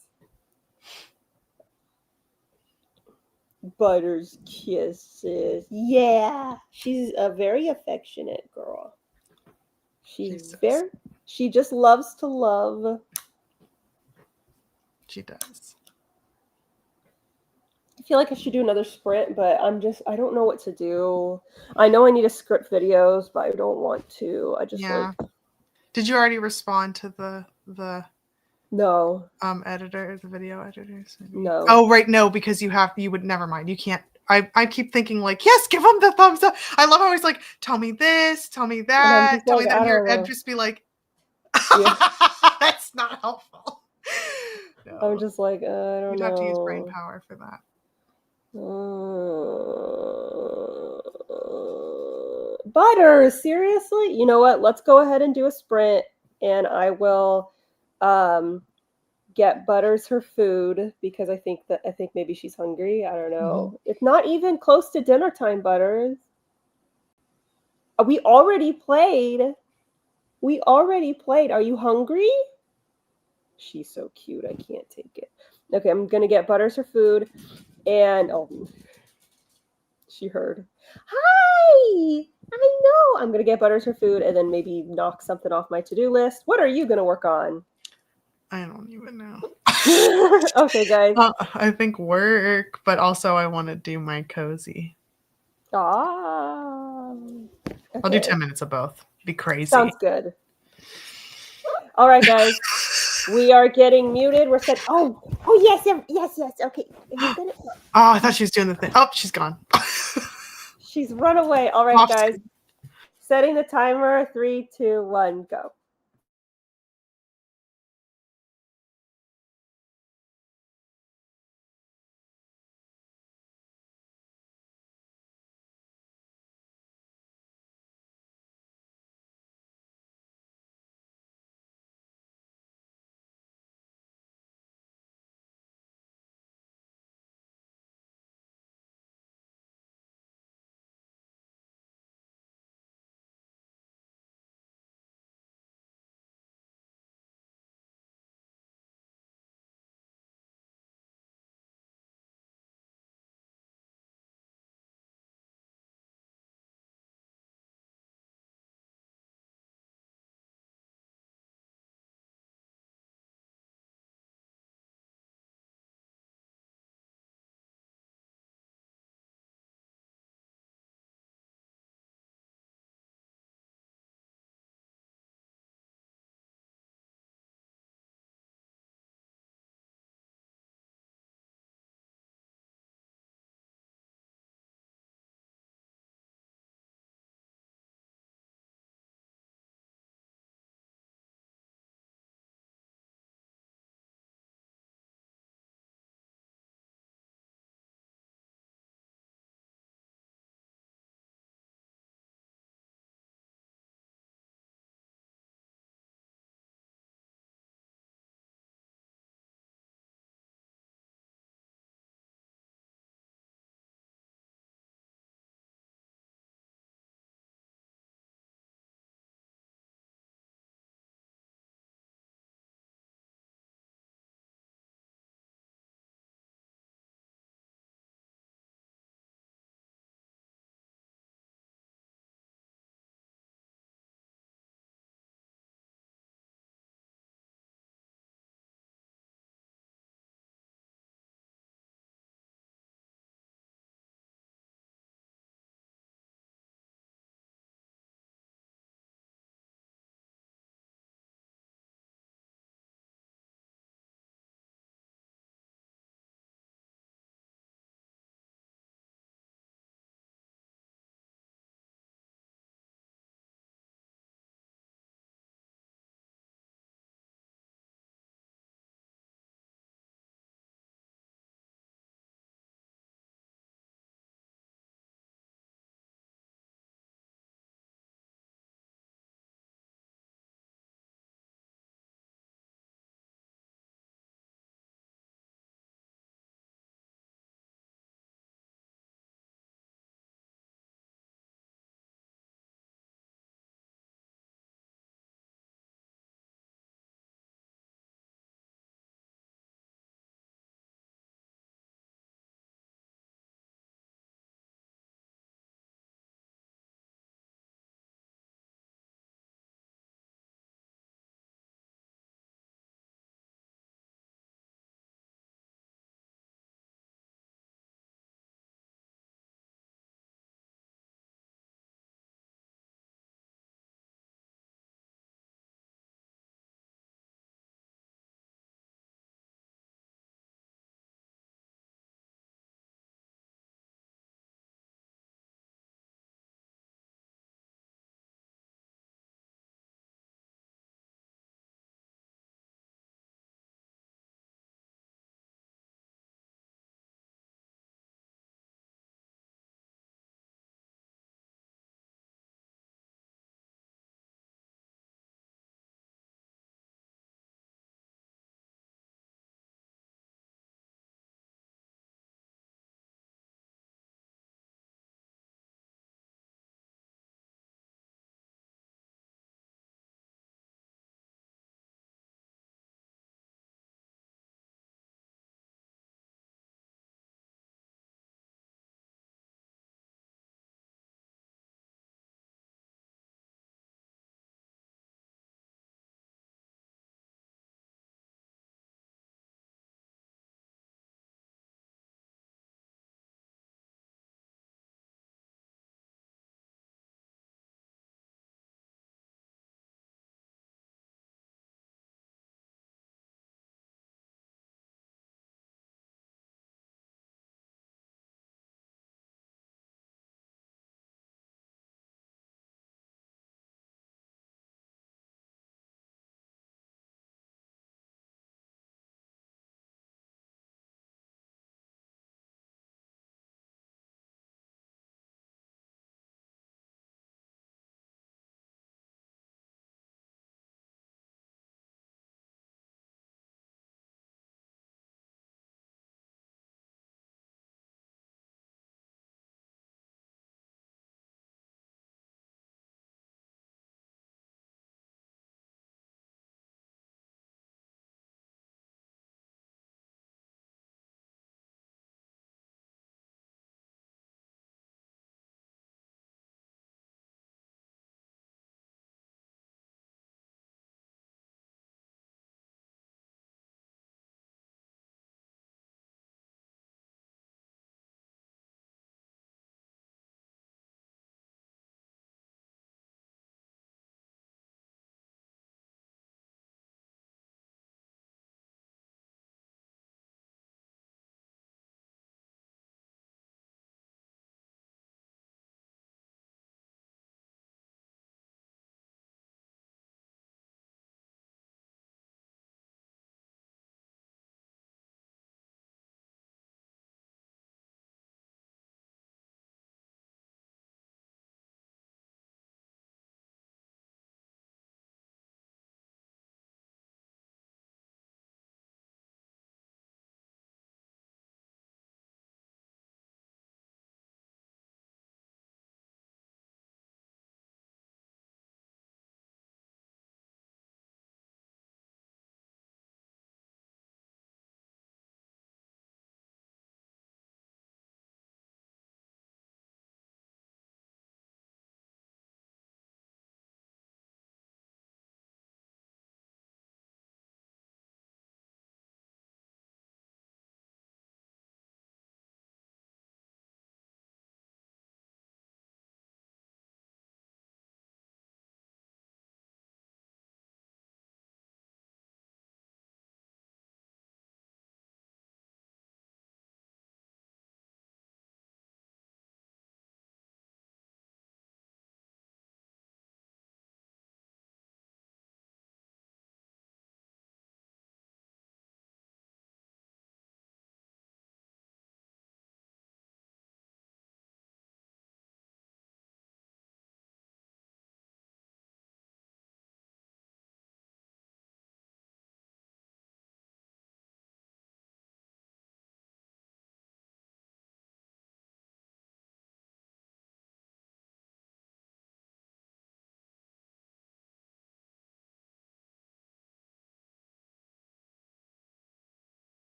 Butters kisses. Yeah. She's a very affectionate girl. She's Jesus. she just loves to love. She does. I feel like I should do another sprint, but I don't know what to do. I know I need to script videos, but I don't want to. I just like Did you already respond to the no. Editor, the video editors? No. Oh, right, no, because you would never mind. You can't. I keep thinking like, yes, give him the thumbs up. I love how he's like, tell me this, tell me that, tell me that here, and just be like, yeah. that's not helpful. No. I'm just like, I don't You'd know. have to use brain power for that. Butters, seriously? You know what? Let's go ahead and do a sprint, and I will get Butters her food because I think maybe she's hungry. I don't know. It's not even close to dinner time, Butters. We already played. Are you hungry? She's so cute. I can't take it. Okay, I'm gonna get Butters her food, and she heard. Hi! I know! I'm gonna get Butters her food and then maybe knock something off my to-do list. What are you gonna work on? I don't even know. Okay, guys. I think work, but also I want to do my cozy. Okay. I'll do 10 minutes of both. Be crazy. Sounds good. All right, guys. We are getting muted. We're set. Oh, yes. Okay. Oh, I thought she was doing the thing. Oh, she's gone. She's run away. All right, guys. Setting the timer. 3, 2, 1, go.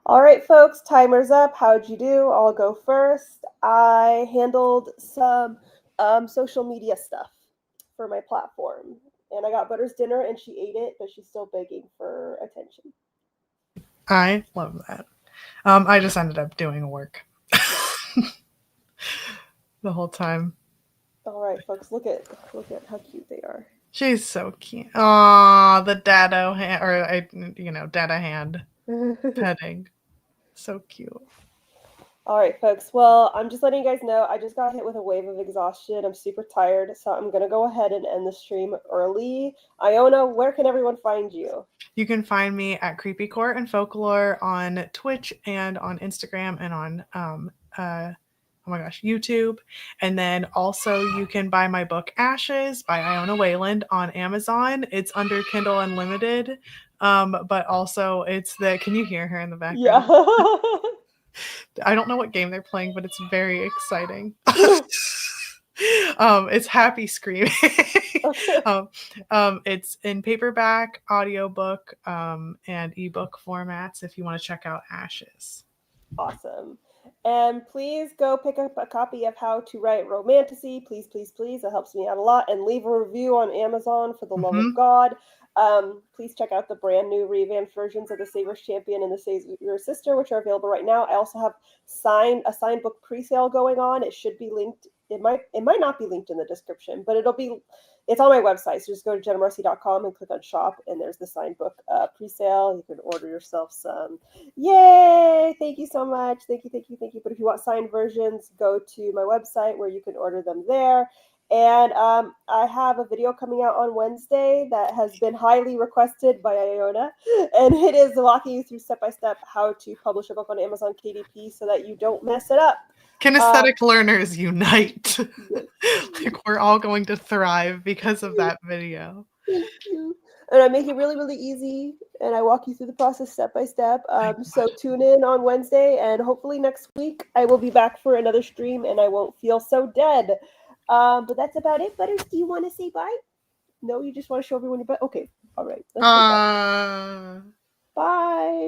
All right, folks, timer's up. How'd you do? I'll go first. I handled some social media stuff for my platform. And I got Butter's dinner and she ate it, but she's still begging for attention. I love that. I just ended up doing work the whole time. All right, folks, look at how cute they are. She's so cute. Aw, the dado hand, dada hand petting. So cute. All right, folks. Well, I'm just letting you guys know I just got hit with a wave of exhaustion. I'm super tired, so I'm going to go ahead and end the stream early. Iona, where can everyone find you? You can find me at Creepy Court and Folklore on Twitch and on Instagram and on YouTube. And then also you can buy my book Ashes by Iona Wayland on Amazon. It's under Kindle Unlimited. But also it's can you hear her in the background? Yeah. I don't know what game they're playing, but it's very exciting. It's happy screaming. It's in paperback, audiobook, and ebook formats if you want to check out Ashes. Awesome. And please go pick up a copy of How to Write Romantasy. Please, please, please. That helps me out a lot. And leave a review on Amazon for the love of God. Please check out the brand new revamped versions of the Savior's Champion and the Savior's Sister, which are available right now. I also have a signed book pre-sale going on. It should be linked. It might not be linked in the description, but it's on my website. So just go to jennamoreci.com and click on shop, and there's the signed book pre-sale. You can order yourself some. Yay! Thank you so much. Thank you. But if you want signed versions, go to my website where you can order them there. And I have a video coming out on Wednesday that has been highly requested by Iona, and it is walking you through step-by-step how to publish a book on Amazon KDP so that you don't mess it up. Kinesthetic learners unite. Like we're all going to thrive because of that video. Thank you. And I make it really, really easy, and I walk you through the process step by step. So tune in on Wednesday, and hopefully next week I will be back for another stream, and I won't feel so dead. But that's about it. Butters, do you want to say bye? No, you just want to show everyone your butt? Okay, all right. Let's say bye. Bye.